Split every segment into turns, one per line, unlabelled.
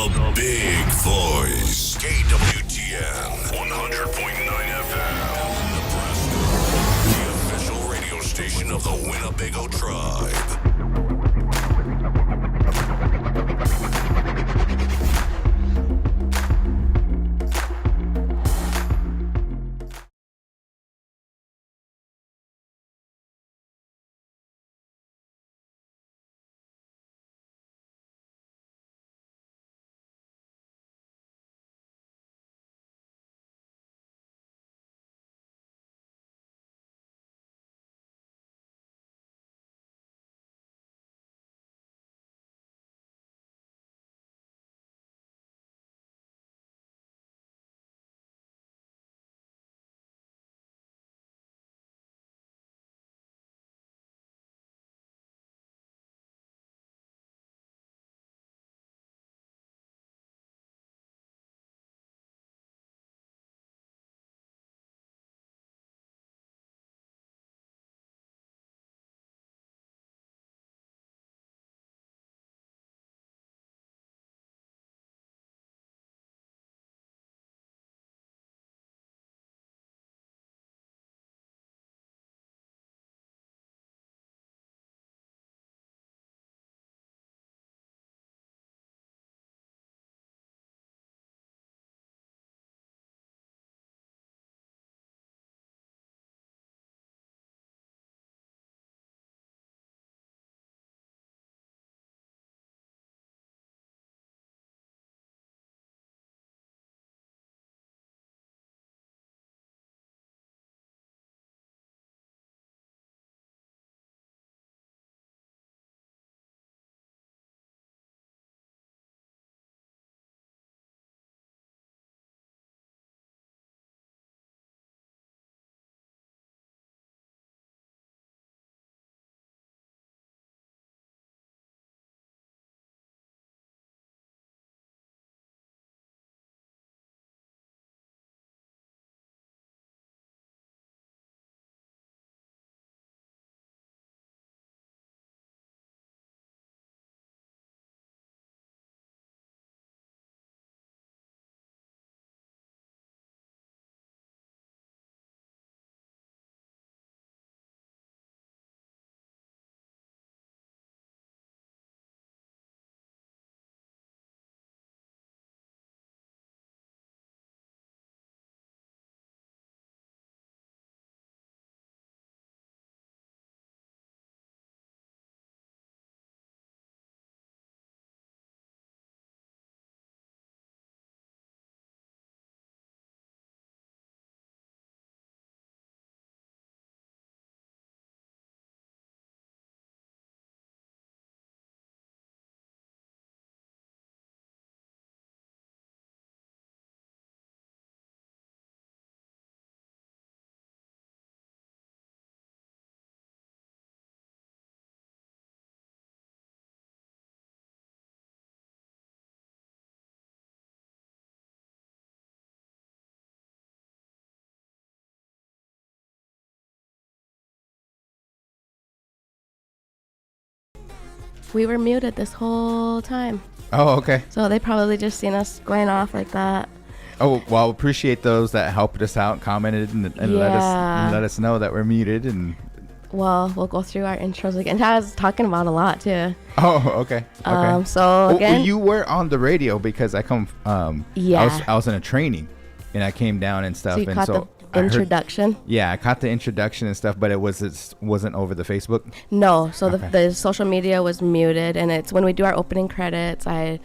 The big voice. KWTN 100.9 FM. Nebraska. The official radio station of the Winnebago tribe.
We were muted this whole time.
Oh, okay.
So they probably just seen us going off like that.
Oh, well, appreciate those that helped us out, commented, and let us know that we're muted. And
well, we'll go through our intros again. I was talking about a lot too.
Oh, okay.
So again,
you were on the radio because I come.
Yeah.
I was in a training, and I came down and stuff.
So you
and
caught
so
the introduction?
I caught the introduction and stuff, but it wasn't over the Facebook.
No. So
Okay.
the social media was muted, and it's when we do our opening credits, I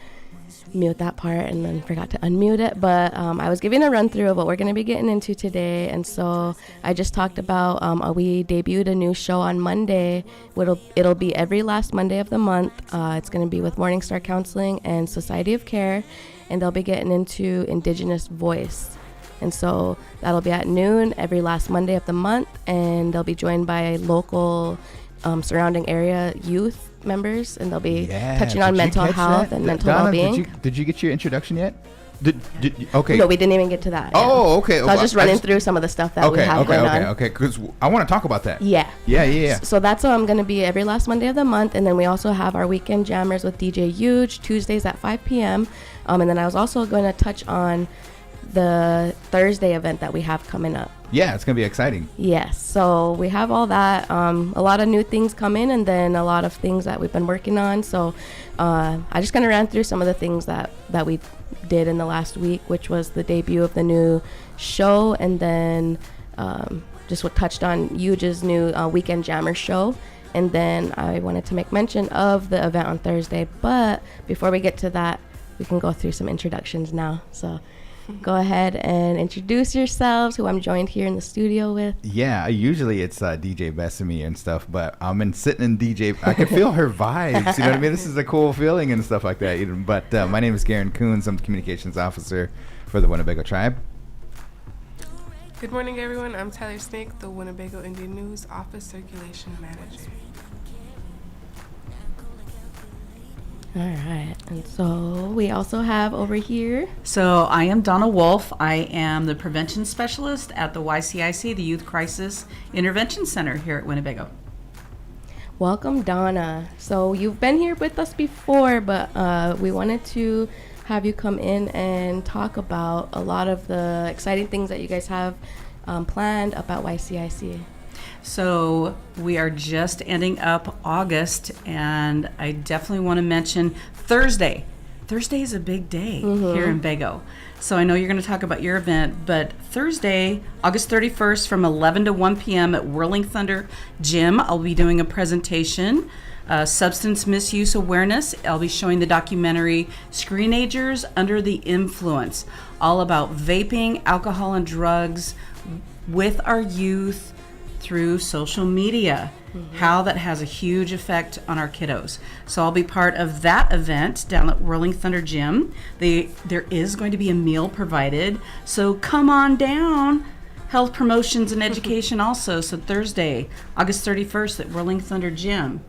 mute that part and then forgot to unmute it. But I was giving a run through of what we're going to be getting into today, and so I just talked about we debuted a new show on Monday. It'll be every last Monday of the month. It's going to be with Morningstar Counseling and Society of Care, and they'll be getting into Indigenous voice. And so that'll be at noon every last Monday of the month, and they'll be joined by local surrounding area youth members, and they'll be touching on mental health and mental well-being.
Did you get your introduction yet? Okay.
No, we didn't even get to that.
Oh, okay.
So I was just running through some of the stuff that we have going on.
Okay. Because I want to talk about that.
Yeah. So that's going to be every last Monday of the month, and then we also have our weekend jammers with DJ Huge Tuesdays at 5 p.m. And then I was also going to touch on the Thursday event that we have coming up.
Yeah, it's going to be exciting.
Yes. So we have all that. A lot of new things coming, and then a lot of things that we've been working on. So I just kind of ran through some of the things that we did in the last week, which was the debut of the new show, and then just what touched on Huge's new Weekend Jammer show. And then I wanted to make mention of the event on Thursday. But before we get to that, we can go through some introductions now. So go ahead and introduce yourselves, who I'm joined here in the studio with.
Yeah, usually it's DJ Bethany and stuff, but I'm sitting in DJ. I can feel her vibes. You know what I mean? This is a cool feeling and stuff like that. But my name is Garan Coons. I'm the Communications Officer for the Winnebago Tribe.
Good morning, everyone. I'm Tyler Snake, the Winnebago Indian News Office Circulation Manager.
All right, and so we also have over here.
So I am Donna Wolf. I am the Prevention Specialist at the YCIC, the Youth Crisis Intervention Center here at Winnebago.
Welcome, Donna. So you've been here with us before, but we wanted to have you come in and talk about a lot of the exciting things that you guys have planned about YCIC.
So we are just ending up August, and I definitely want to mention Thursday. Thursday is a big day here in Bago. So I know you're going to talk about your event, but Thursday, August 31st from 11 to 1 p.m. at Whirling Thunder Gym, I'll be doing a presentation, substance misuse awareness. I'll be showing the documentary Screenagers Under the Influence, all about vaping, alcohol, and drugs with our youth through social media, how that has a huge effect on our kiddos. So I'll be part of that event down at Whirling Thunder Gym. There is going to be a meal provided, so come on down. Health promotions and education also. So Thursday, August 31st at Whirling Thunder Gym.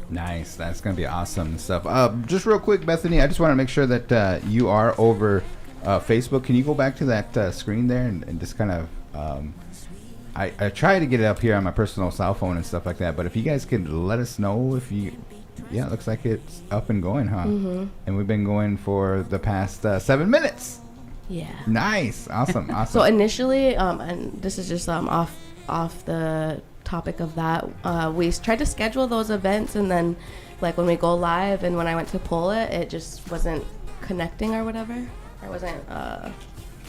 Nice. That's going to be awesome stuff. Just real quick, Bethany, I just want to make sure that you are over Facebook. Can you go back to that screen there and just kind of... I try to get it up here on my personal cell phone and stuff like that, but if you guys could let us know if you... Yeah, it looks like it's up and going, huh? And we've been going for the past 7 minutes.
Yeah.
Nice. Awesome.
So initially, and this is just off the topic of that, we tried to schedule those events, and then like when we go live and when I went to pull it, it just wasn't connecting or whatever. I wasn't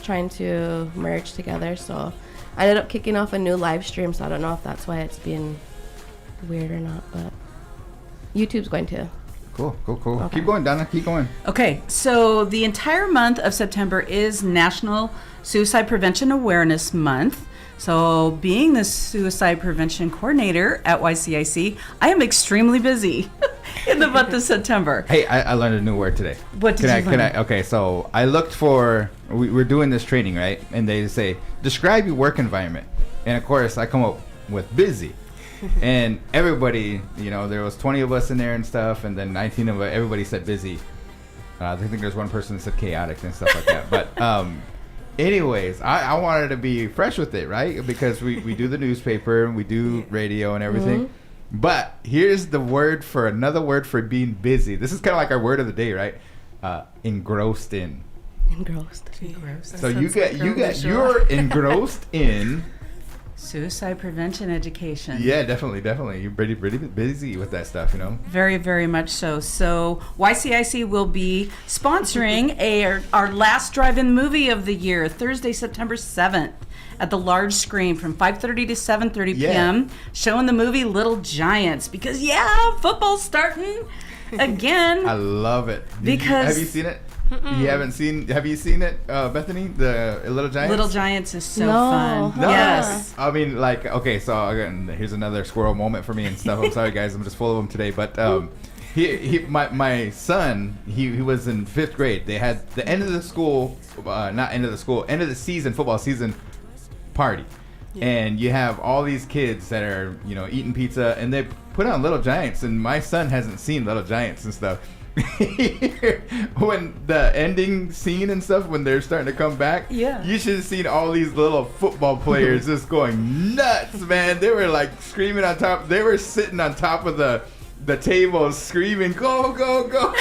trying to merge together, so I ended up kicking off a new live stream, so I don't know if that's why it's being weird or not, but YouTube's going to.
Cool.
Okay.
Keep going, Donna. Keep going.
Okay, so the entire month of September is National Suicide Prevention Awareness Month. So being the Suicide Prevention Coordinator at YCIC, I am extremely busy in the month of September.
Hey, I learned a new word today.
What did you learn?
Okay, so I looked for... We're doing this training, right? And they say, describe your work environment. And of course, I come up with busy. And everybody, there was 20 of us in there and stuff, and then 19 of us, everybody said busy. I think there's one person that said chaotic and stuff like that. But anyways, I wanted to be fresh with it, right? Because we do the newspaper, we do radio and everything. But here's another word for being busy. This is kind of like our word of the day, right? Engrossed in.
Engrossed.
So you're engrossed in
Suicide prevention education.
Yeah, definitely. You're pretty busy with that stuff,
Very, very much so. So YCIC will be sponsoring our last drive-in movie of the year, Thursday, September 7th, at the large screen from 5:30 to 7:30 p.m. Showing the movie Little Giants because football's starting again.
I love it.
Have
you seen it? You haven't seen? Have you seen it, Bethany? The Little Giants.
Little Giants is so fun.
No.
Yes.
I mean, okay. So again, here's another squirrel moment for me and stuff. I'm sorry, guys. I'm just full of them today. But my son, he was in 5th grade. They had the end of the season, football season party. Yeah. And you have all these kids that are, eating pizza, and they put on Little Giants, and my son hasn't seen Little Giants and stuff. when the ending scene and stuff, when they're starting to come back,
Yeah.
you should have seen all these little football players just going nuts, man. They were like screaming on top. They were sitting on top of the tables screaming, go, go, go.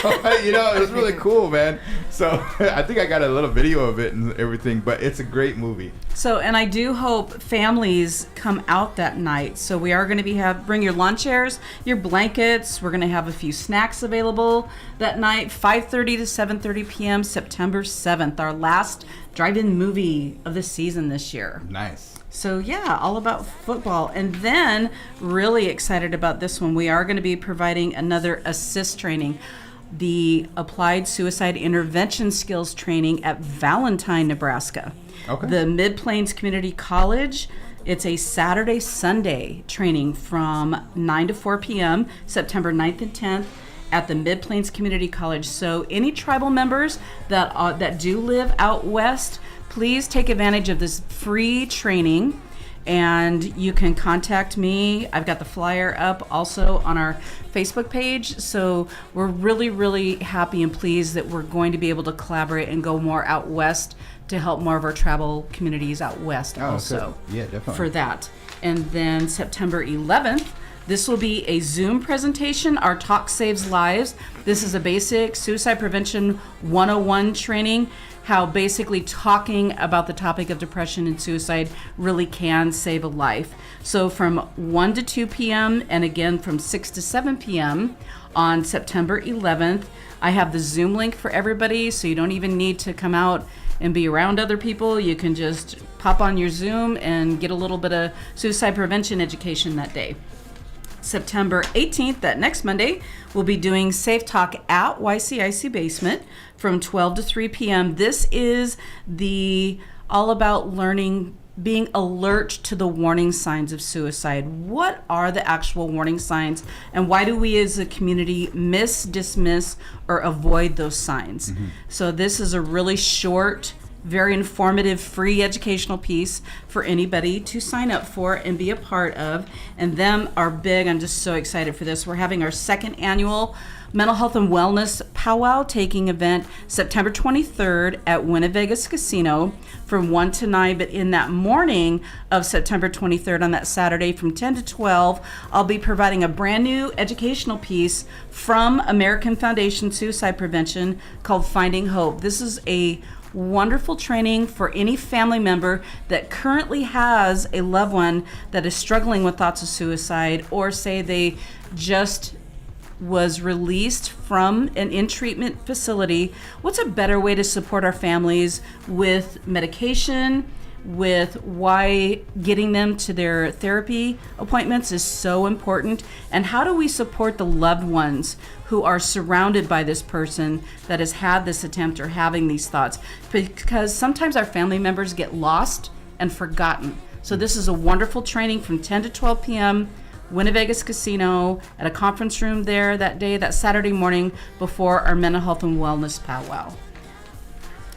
You know, it was really cool, man. So I think I got a little video of it and everything, but it's a great movie.
So, and I do hope families come out that night. So we are going to bring your lawn chairs, your blankets. We're going to have a few snacks available that night, 5:30 to 7:30 p.m., September 7th, our last drive-in movie of the season this year.
Nice.
So yeah, all about football. And then really excited about this one. We are going to be providing another assist training, the Applied Suicide Intervention Skills Training at Valentine, Nebraska.
Okay.
The Mid-Plains Community College. It's a Saturday-Sunday training from 9 to 4 p.m., September 9th and 10th at the Mid-Plains Community College. So any tribal members that do live out west, please take advantage of this free training, and you can contact me. I've got the flyer up also on our Facebook page. So we're really, really happy and pleased that we're going to be able to collaborate and go more out west to help more of our tribal communities out west also.
Good. Yeah, definitely.
For that. And then September 11th, this will be a Zoom presentation, our Talk Saves Lives. This is a basic suicide prevention 101 training, how basically talking about the topic of depression and suicide really can save a life. So from 1 to 2 p.m. and again from 6 to 7 p.m. on September 11th, I have the Zoom link for everybody, so you don't even need to come out and be around other people. You can just pop on your Zoom and get a little bit of suicide prevention education that day. September 18th, that next Monday, we'll be doing Safe Talk at YCIC Basement from 12 to 3 p.m. This is all about learning, being alert to the warning signs of suicide. What are the actual warning signs, and why do we as a community dismiss, or avoid those signs? Mm-hmm. So this is a really short, very informative, free educational piece for anybody to sign up for and be a part of. And them are big. I'm just so excited for this. We're having our second annual Mental Health and Wellness Powwow taking event September 23rd at Winnebago Casino from 1 to 9. But in that morning of September 23rd, on that Saturday from 10 to 12, I'll be providing a brand new educational piece from American Foundation Suicide Prevention called Finding Hope. This is a wonderful training for any family member that currently has a loved one that is struggling with thoughts of suicide, or say they just was released from an in-treatment facility. What's a better way to support our families with medication, with why getting them to their therapy appointments is so important, and how do we support the loved ones who are surrounded by this person that has had this attempt or having these thoughts, because sometimes our family members get lost and forgotten. So this is a wonderful training from 10 to 12 p.m. Winnebago Casino at a conference room there that day, that Saturday morning before our Mental Health and Wellness Powwow.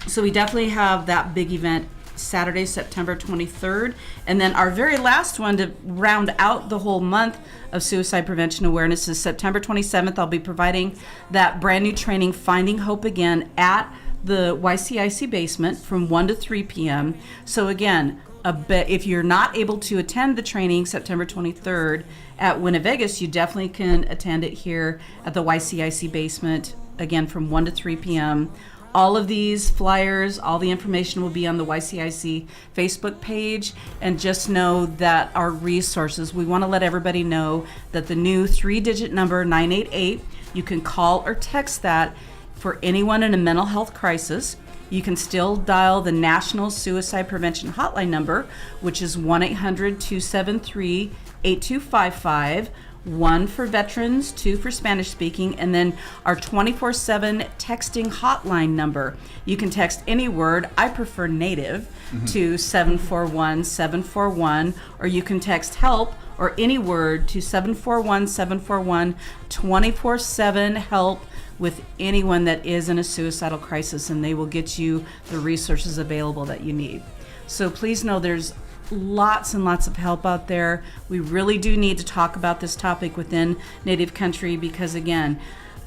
So we definitely have that big event Saturday, September 23rd. And then our very last one to round out the whole month of suicide prevention awareness is September 27th. I'll be providing that brand new training, Finding Hope, again at the YCIC basement from 1 to 3 p.m. So again, if you're not able to attend the training September 23rd at Winnebago, you definitely can attend it here at the YCIC basement, again from 1 to 3 p.m. All of these flyers, all the information will be on the YCIC Facebook page. And just know that our resources, we want to let everybody know that the new 3-digit number, 988, you can call or text that for anyone in a mental health crisis. You can still dial the National Suicide Prevention Hotline number, which is 1-800-273-8255. 1 for veterans, 2 for Spanish speaking, and then our 24/7 texting hotline number. You can text any word, I prefer native, to 741-741, or you can text help or any word to 741-741, 24/7 help with anyone that is in a suicidal crisis, and they will get you the resources available that you need. So please know there's lots and lots of help out there. We really do need to talk about this topic within Native country because, again,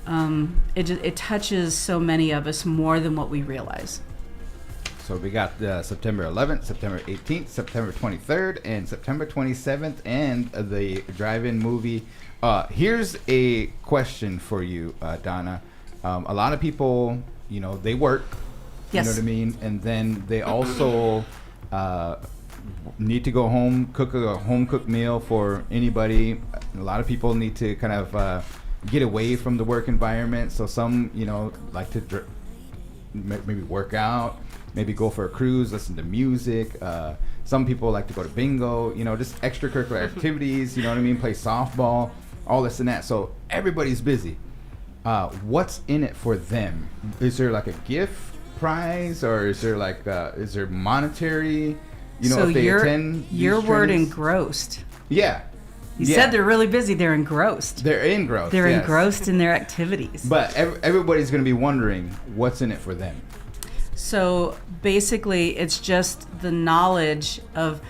it touches so many of us more than what we realize.
So we got September 11th, September 18th, September 23rd, and September 27th, and the drive-in movie. Here's a question for you, Donna. A lot of people, they work.
Yes.
You know what I mean? And then they also need to go home, cook a home-cooked meal for anybody. A lot of people need to kind of get away from the work environment. So some, like to maybe work out, maybe go for a cruise, listen to music. Some people like to go to bingo, just extracurricular activities, play softball, all this and that. So everybody's busy. What's in it for them? Is there like a gift prize, or is there is there monetary,
so
if they attend these
your word
trainings?
Engrossed.
Yeah.
You said they're really busy. They're engrossed.
They're engrossed.
They're
yes.
engrossed in their activities.
But everybody's going to be wondering what's in it for them.
So basically, it's just the knowledge of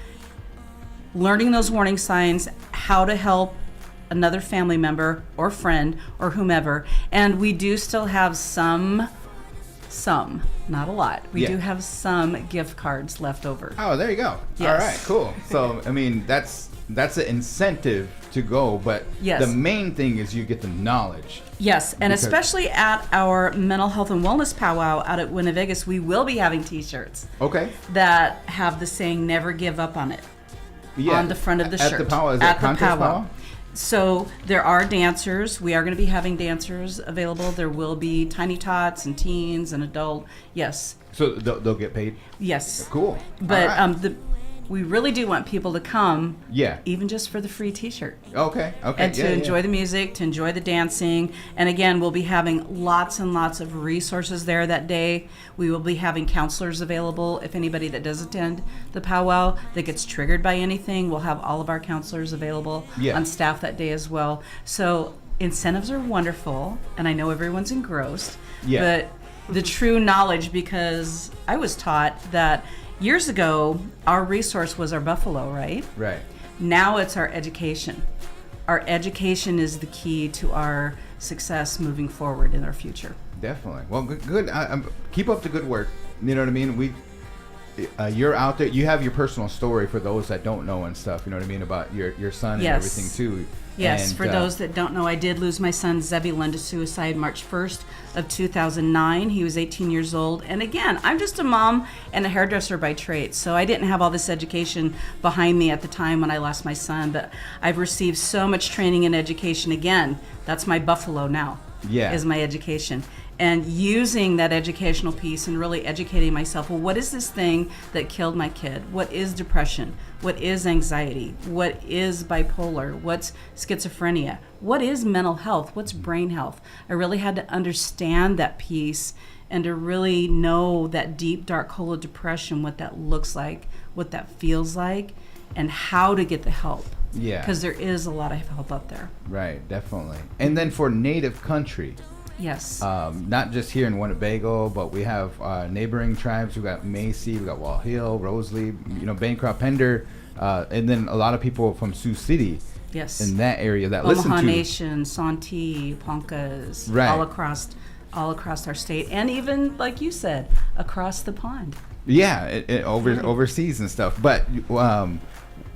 learning those warning signs, how to help another family member or friend or whomever. And we do still have some, not a lot. We do have some gift cards left over.
Oh, there you go.
Yes.
All right, cool. So, I mean, that's an incentive to go, but the main thing is you get the knowledge.
Yes, and especially at our mental health and wellness powwow out at Winnebago, we will be having t-shirts.
Okay.
That have the saying, never give up on it.
Yeah.
On the front of the shirt.
At the powwow, is that contest powwow?
So there are dancers. We are going to be having dancers available. There will be tiny tots and teens and adult. Yes.
So they'll get paid?
Yes.
Cool.
But
right.
We really do want people to come.
Yeah.
Even just for the free t-shirt.
Okay.
And to enjoy the music, to enjoy the dancing. And again, we'll be having lots and lots of resources there that day. We will be having counselors available. If anybody that does attend the powwow that gets triggered by anything, we'll have all of our counselors available on staff that day as well. So incentives are wonderful, and I know everyone's engrossed.
Yeah.
But the true knowledge, because I was taught that years ago, our resource was our buffalo, right?
Right.
Now it's our education. Our education is the key to our success moving forward in our future.
Definitely. Well, good. Keep up the good work. You know what I mean? You're out there. You have your personal story for those that don't know and stuff. You know what I mean about your son and everything too.
Yes,
and,
for those that don't know, I did lose my son Zebulon to suicide March 1st of 2009. He was 18 years old. And again, I'm just a mom and a hairdresser by trade, so I didn't have all this education behind me at the time when I lost my son. But I've received so much training and education. Again, that's my buffalo now, is my education. And using that educational piece and really educating myself, well, what is this thing that killed my kid? What is depression? What is anxiety? What is bipolar? What's schizophrenia? What is mental health? What's brain health? I really had to understand that piece and to really know that deep, dark hole of depression, what that looks like, what that feels like, and how to get the help.
Yeah.
Because there is a lot of help out there.
Right, definitely. And then for Native country.
Yes.
Not just here in Winnebago, but we have neighboring tribes. We've got Macy, we've got Wall Hill, Rosalie, Bancroft, Pender, and then a lot of people from Sioux City.
Yes.
In that area that listen to
Omaha Nation, Santee, Poncas, all across our state, and even like you said, across the pond.
Yeah, overseas and stuff. But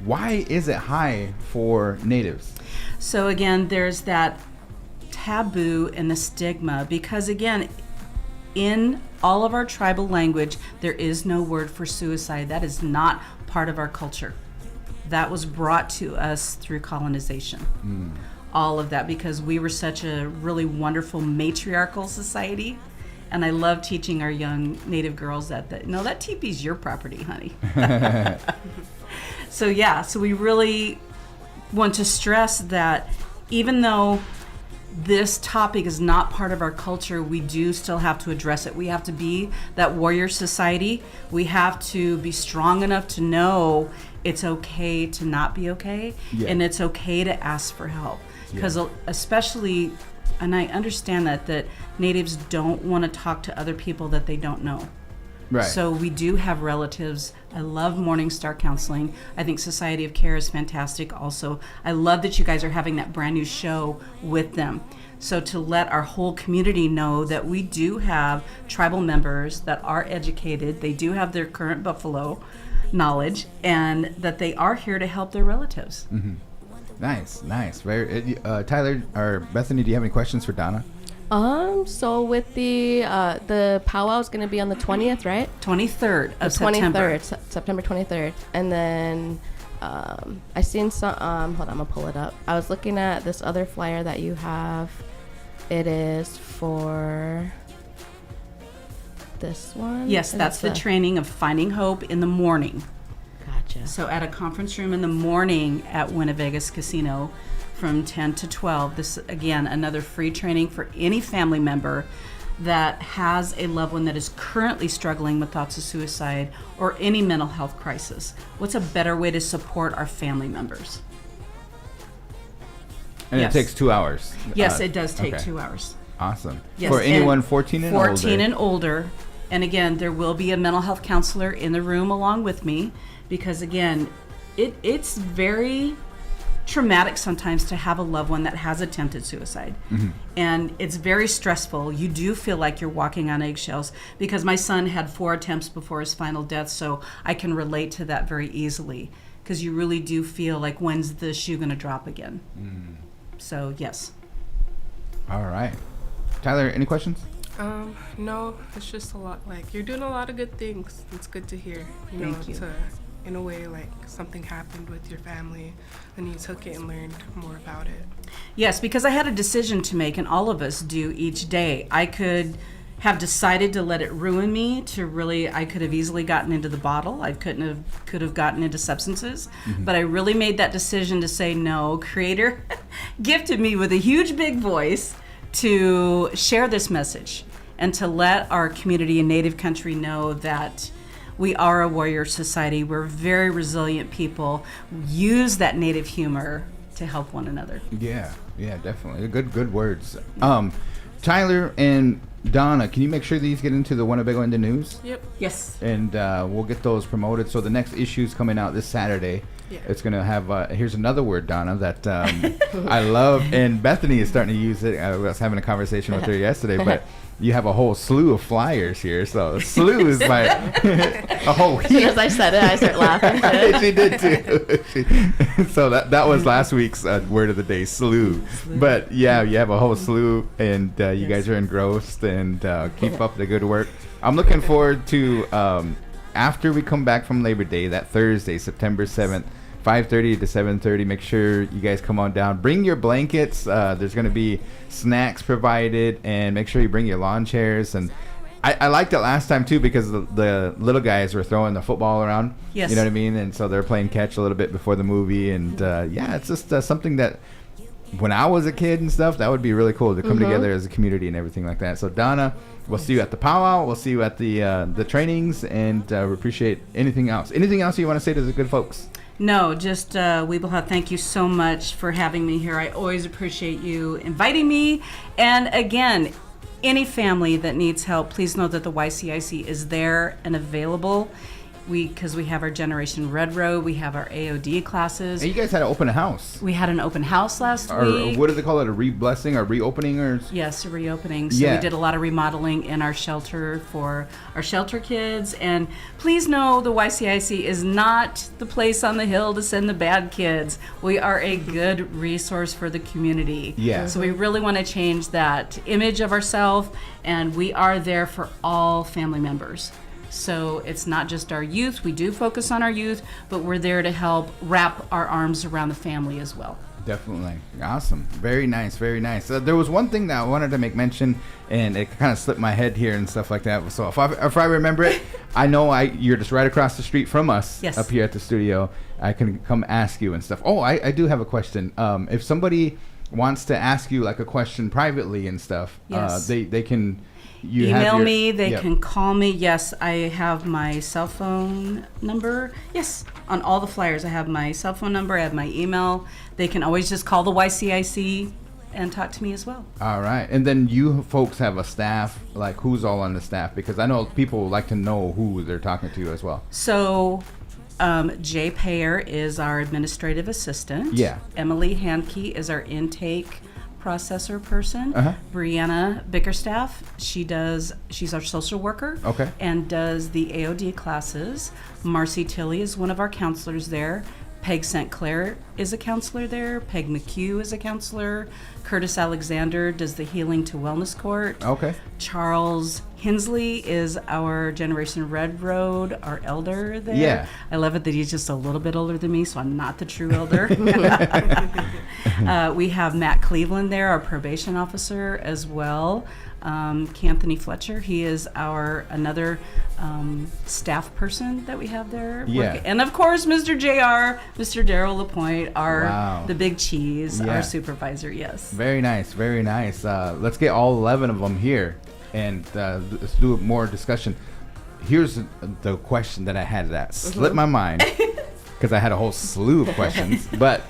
why is it high for natives?
So again, there's that taboo and the stigma, because again, in all of our tribal language, there is no word for suicide. That is not part of our culture. That was brought to us through colonization. All of that, because we were such a really wonderful matriarchal society. And I love teaching our young Native girls that no, that teepee's your property, honey. So we really want to stress that even though this topic is not part of our culture, we do still have to address it. We have to be that warrior society. We have to be strong enough to know it's okay to not be okay, and it's okay to ask for help. Because especially, and I understand that natives don't want to talk to other people that they don't know.
Right.
So we do have relatives. I love Morning Star Counseling. I think Society of Care is fantastic also. I love that you guys are having that brand new show with them. So to let our whole community know that we do have tribal members that are educated, they do have their current Buffalo knowledge, and that they are here to help their relatives.
Mm-hmm. Nice. Very, Tyler or Bethany, do you have any questions for Donna?
So with the powwow is going to be on the 20th, right?
23rd of
The 23rd,
September.
September 23rd. And then I seen some, hold on, I'm going to pull it up. I was looking at this other flyer that you have. It is for this one?
Yes, that's the training of Finding Hope in the morning.
Gotcha.
So at a conference room in the morning at Winnebago Casino from 10 to 12. This, again, another free training for any family member that has a loved one that is currently struggling with thoughts of suicide or any mental health crisis. What's a better way to support our family members?
And
Yes.
it takes 2 hours.
Yes, it does take
okay.
2 hours.
Awesome.
Yes,
For anyone
and
14 and older.
14 and older. And again, there will be a mental health counselor in the room along with me, because again, it's very traumatic sometimes to have a loved one that has attempted suicide.
Mm-hmm.
And it's very stressful. You do feel like you're walking on eggshells, because my son had 4 attempts before his final death, so I can relate to that very easily, because you really do feel like, when's the shoe going to drop again? So yes.
All right. Tyler, any questions?
No, it's just a lot. Like, you're doing a lot of good things. It's good to hear.
Thank you.
In a way, like, something happened with your family and you took it and learned more about it.
Yes, because I had a decision to make, and all of us do each day. I could have decided to let it ruin me, I could have easily gotten into the bottle. I could have gotten into substances, but I really made that decision to say no. Creator gifted me with a huge big voice to share this message and to let our community and Native country know that we are a warrior society. We're very resilient people. Use that Native humor to help one another.
Yeah, definitely. Good words. Tyler and Donna, can you make sure these get into the Winnebago in the news?
Yep.
Yes.
And we'll get those promoted. So the next issue's coming out this Saturday.
Yeah.
It's going to have, here's another word, Donna, that I love. And Bethany is starting to use it. I was having a conversation with her yesterday, but you have a whole slew of flyers here. So slew is my, a whole
As soon
heap.
as I said it, I start laughing.
She did too. So that was last week's word of the day, slew. But yeah, you have a whole slew, and you guys are engrossed, and keep up the good work. I'm looking forward to after we come back from Labor Day, that Thursday, September 7th, 5:30 to 7:30. Make sure you guys come on down. Bring your blankets. There's going to be snacks provided, and make sure you bring your lawn chairs. And I liked it last time too, because the little guys were throwing the football around.
Yes.
You know what I mean? And so they're playing catch a little bit before the movie. And yeah, it's just something that when I was a kid and stuff, that would be really cool to come together as a community and everything like that. So Donna, we'll see you at the powwow. We'll see you at the trainings, and we appreciate anything else. Anything else you want to say to the good folks?
No, just Weebleha, thank you so much for having me here. I always appreciate you inviting me. And again, any family that needs help, please know that the YCIC is there and available. Because we have our Generation Red Road, we have our AOD classes.
And you guys had an open house.
We had an open house last
Or
week.
what do they call it? A re-blessing or reopening? Or
Yes, a reopening. So
Yeah.
we did a lot of remodeling in our shelter for our shelter kids. And please know the YCIC is not the place on the hill to send the bad kids. We are a good resource for the community.
Yeah.
So we really want to change that image of ourselves, and we are there for all family members. So it's not just our youth. We do focus on our youth, but we're there to help wrap our arms around the family as well.
Definitely. Awesome. Very nice. Very nice. There was one thing that I wanted to make mention, and it kind of slipped my head here and stuff like that. So if I remember it, I know you're just right across the street from us.
Yes.
Up here at the studio. I can come ask you and stuff. Oh, I do have a question. If somebody wants to ask you like a question privately and stuff,
Yes.
they can...
Email me, they
Yep.
can call me. Yes, I have my cell phone number. Yes, on all the flyers, I have my cell phone number, I have my email. They can always just call the YCIC and talk to me as well.
All right. And then you folks have a staff, like who's all on the staff? Because I know people like to know who they're talking to as well.
So, Jay Payer is our administrative assistant.
Yeah.
Emily Handke is our intake processor person. Brianna Bickerstaff, she's our social worker.
Okay.
And does the AOD classes. Marcy Tilley is one of our counselors there. Peg St. Clair is a counselor there. Peg McHugh is a counselor. Curtis Alexander does the Healing to Wellness Court.
Okay.
Charles Hensley is our Generation Red Road, our elder there.
Yeah.
I love it that he's just a little bit older than me, so I'm not the true elder. We have Matt Cleveland there, our probation officer as well. Anthony Fletcher, he is another staff person that we have there.
Yeah.
And of course, Mr. JR, Mr. Daryl Lapointe, the big cheese,
Yeah.
our supervisor, yes.
Very nice, very nice. Let's get all 11 of them here and let's do more discussion. Here's the question that I had that slipped my mind because I had a whole slew of questions. But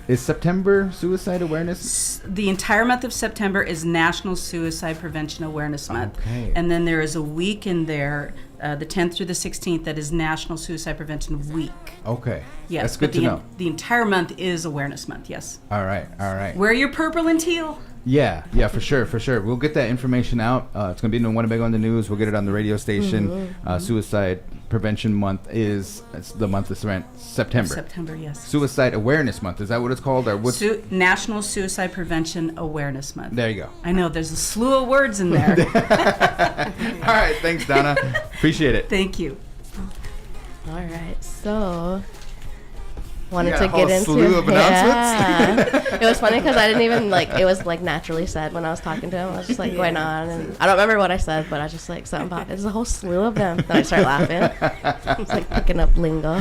is September Suicide Awareness?
The entire month of September is National Suicide Prevention Awareness Month.
Okay.
And then there is a week in there, the 10th through the 16th, that is National Suicide Prevention Week.
Okay.
Yes,
That's good
but
to know.
The entire month is Awareness Month, yes.
All right.
Wear your purple and teal.
Yeah, for sure. We'll get that information out. It's going to be in Winnebago on the news. We'll get it on the radio station. Suicide Prevention Month it's the month of September.
September, yes.
Suicide Awareness Month. Is that what it's called? Or what's
National Suicide Prevention Awareness Month.
There you go.
I know, there's a slew of words in there.
All right, thanks, Donna. Appreciate it.
Thank you.
All right, so wanted
You got
to
a whole
get into
slew of announcements?
It was funny because I didn't even it was naturally said when I was talking to him. I was just going on, and I don't remember what I said, but I was just something about there's a whole slew of them. Then I start laughing. It's picking up lingo.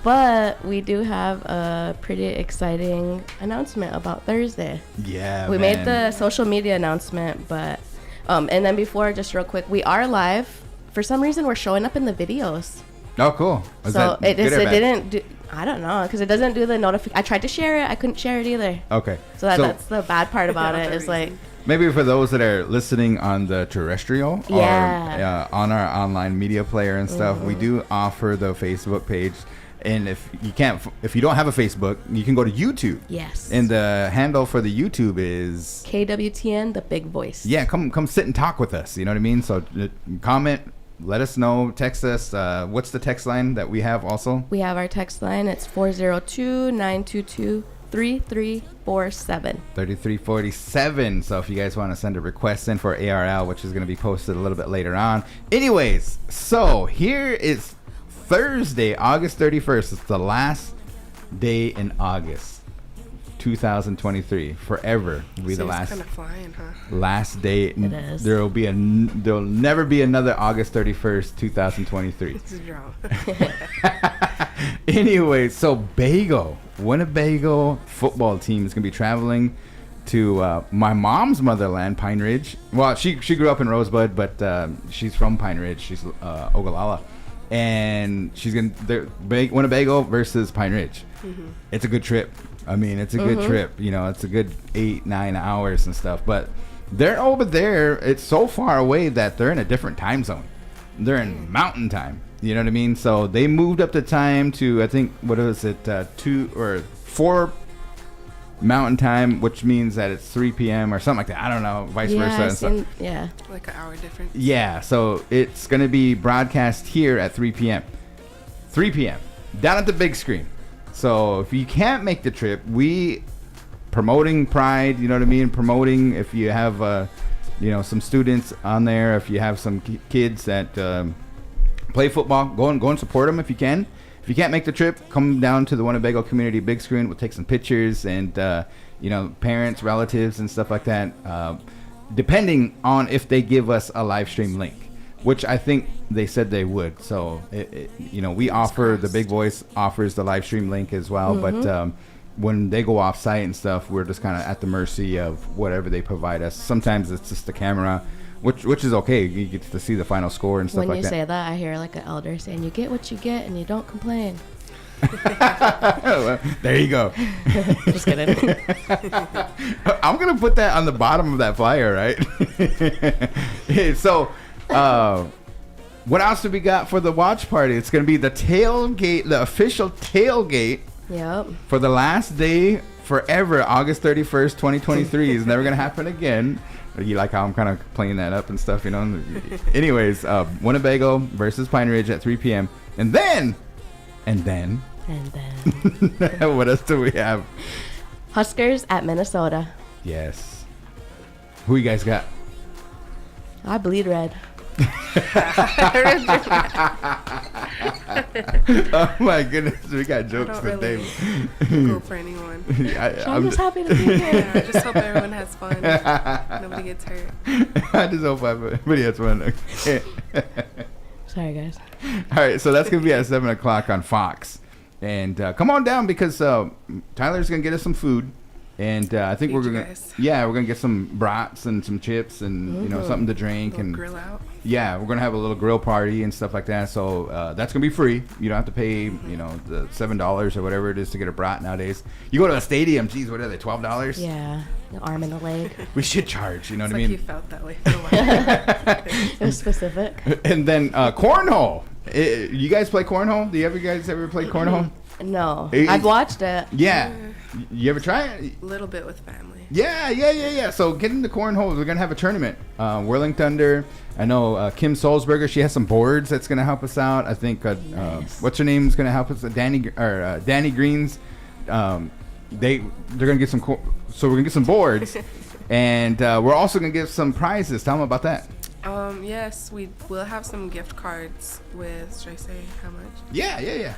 But we do have a pretty exciting announcement about Thursday.
Yeah,
We made the social media announcement, but and then before, just real quick, we are live. For some reason, we're showing up in the videos.
Oh, cool. Is
So
that good or bad?
didn't do. I don't know, because it doesn't do the notification. I tried to share it. I couldn't share it either.
Okay.
So that's the bad part about it. Is
maybe for those that are listening on the terrestrial or on our online media player and stuff, we do offer the Facebook page. And if you don't have a Facebook, you can go to YouTube.
Yes.
And the handle for the YouTube is
KWTN, the big voice.
Yeah, come sit and talk with us. You know what I mean? So comment, let us know, text us. What's the text line that we have also?
We have our text line. It's 402-922-3347.
3347. So if you guys want to send a request in for ARL, which is going to be posted a little bit later on. Anyways, so here is Thursday, August 31st. It's the last day in August 2023. Forever will be the last.
Kind of flying, huh?
Last day.
It is.
There'll never be another August 31st, 2023.
This is wrong.
Anyway, so Winnebago football team is going to be traveling to my mom's motherland, Pine Ridge. Well, she grew up in Rosebud, but she's from Pine Ridge. She's Ogallala. And she's going to Winnebago versus Pine Ridge. It's a good trip. I mean, it's a good trip. You know, it's a good 8-9 hours and stuff. But they're over there. It's so far away that they're in a different time zone. They're in mountain time. You know what I mean? So they moved up the time to, I think, 2 or 4 mountain time, which means that it's 3 p.m. or something like that. I don't know, vice versa.
Yeah.
Like an hour difference.
Yeah, so it's going to be broadcast here at 3 p.m. 3 p.m. down at the big screen. So if you can't make the trip, we promoting Pride, you know what I mean? Promoting if you have, some students on there, if you have some kids that play football, go and support them if you can. If you can't make the trip, come down to the Winnebago Community big screen. We'll take some pictures and, parents, relatives, and stuff like that, depending on if they give us a live stream link, which I think they said they would. So, we offer, the big voice offers the live stream link as well. But when they go off site and stuff, we're just kind of at the mercy of whatever they provide us. Sometimes it's just the camera, which is okay. You get to see the final score and stuff
When
like
you
that.
say that, I hear like an elder saying, "You get what you get, and you don't complain."
Well, there you go.
Just kidding.
I'm gonna put that on the bottom of that flyer, right? So, what else do we got for the watch party? It's gonna be the tailgate, the official tailgate.
Yep.
For the last day forever. August 31st, 2023 is never gonna happen again. You like how I'm kind of playing that up and stuff, you know? Anyways, Winnebago versus Pine Ridge at 3 p.m. And then, what else do we have?
Huskers at Minnesota.
Yes. Who you guys got?
I bleed red.
Oh my goodness, we got jokes
I don't
today.
really go for anyone.
I'm just happy to be here.
Yeah, I just hope everyone has fun. Nobody gets hurt.
I just hope everybody has fun. Okay.
Sorry, guys.
All right, so that's gonna be at 7 o'clock on Fox, and come on down because Tyler's gonna get us some food, and I think we're gonna get some brats and some chips and you know something to drink and
grill out.
Yeah, we're gonna have a little grill party and stuff like that. So that's gonna be free. You don't have to pay you know the $7 or whatever it is to get a brat nowadays. You go to a stadium, geez, what are they, $12?
Yeah, the arm and the leg.
We should charge. You know
It's
what
like
I mean?
you felt that way for a while.
It was specific.
And then cornhole. You guys play cornhole? Do you guys ever play cornhole?
No,
It-
I've watched it.
Yeah. You ever try it?
A little bit with family.
Yeah. So get into cornhole. We're gonna have a tournament. Whirling Thunder. I know Kim Solzberger. She has some boards that's gonna help us out. I think
Nice.
what's her name's gonna help us. Danny Greens. They're gonna get some. So we're gonna get some boards, and we're also gonna give some prizes. Tell them about that.
Yes, we will have some gift cards with, should I say how much?
Yeah.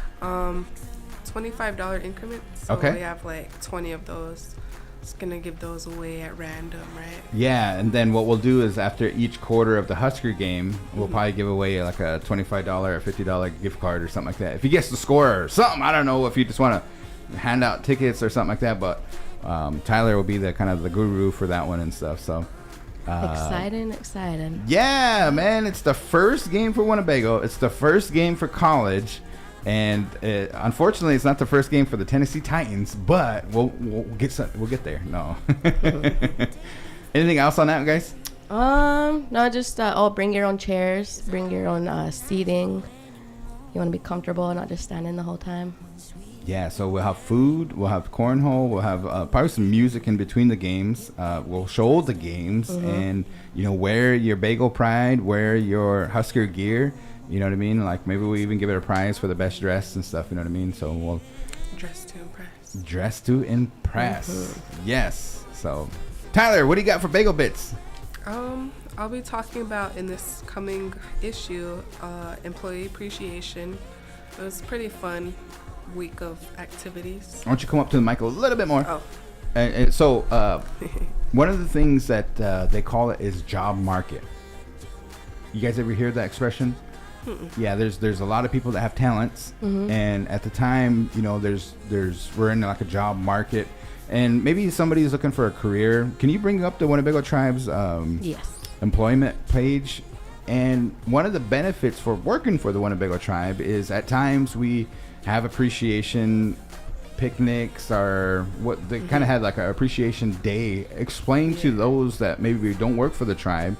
$25 increments. So
Okay.
we have like 20 of those. Just gonna give those away at random, right?
Yeah, and then what we'll do is after each quarter of the Husker game, we'll probably give away like a $25 or $50 gift card or something like that. If he gets the score or something, I don't know if you just want to hand out tickets or something like that. But Tyler will be the kind of the guru for that one and stuff. So
Exciting.
yeah, man, it's the first game for Winnebago. It's the first game for college. And unfortunately, it's not the first game for the Tennessee Titans, but we'll get there. No. Anything else on that, guys?
No, just bring your own chairs, bring your own seating. You want to be comfortable, not just standing the whole time.
Yeah, so we'll have food, we'll have cornhole, we'll have probably some music in between the games. We'll show the games, and wear your bagel pride, wear your Husker gear. You know what I mean? Like maybe we even give it a prize for the best dress and stuff. You know what I mean? So we'll
Dress to impress.
dress to impress. Yes. So Tyler, what do you got for bagel bits?
I'll be talking about in this coming issue employee appreciation. It was a pretty fun week of activities.
Why don't you come up to the mic a little bit more?
Oh.
And so one of the things that they call it is job market. You guys ever hear that expression? Yeah, there's a lot of people that have talents, and at the time, we're in like a job market, and maybe somebody's looking for a career. Can you bring up the Winnebago Tribe's
Yes.
employment page? And one of the benefits for working for the Winnebago Tribe is at times we have appreciation picnics, or what they kind of had like an appreciation day. Explain to those that maybe don't work for the tribe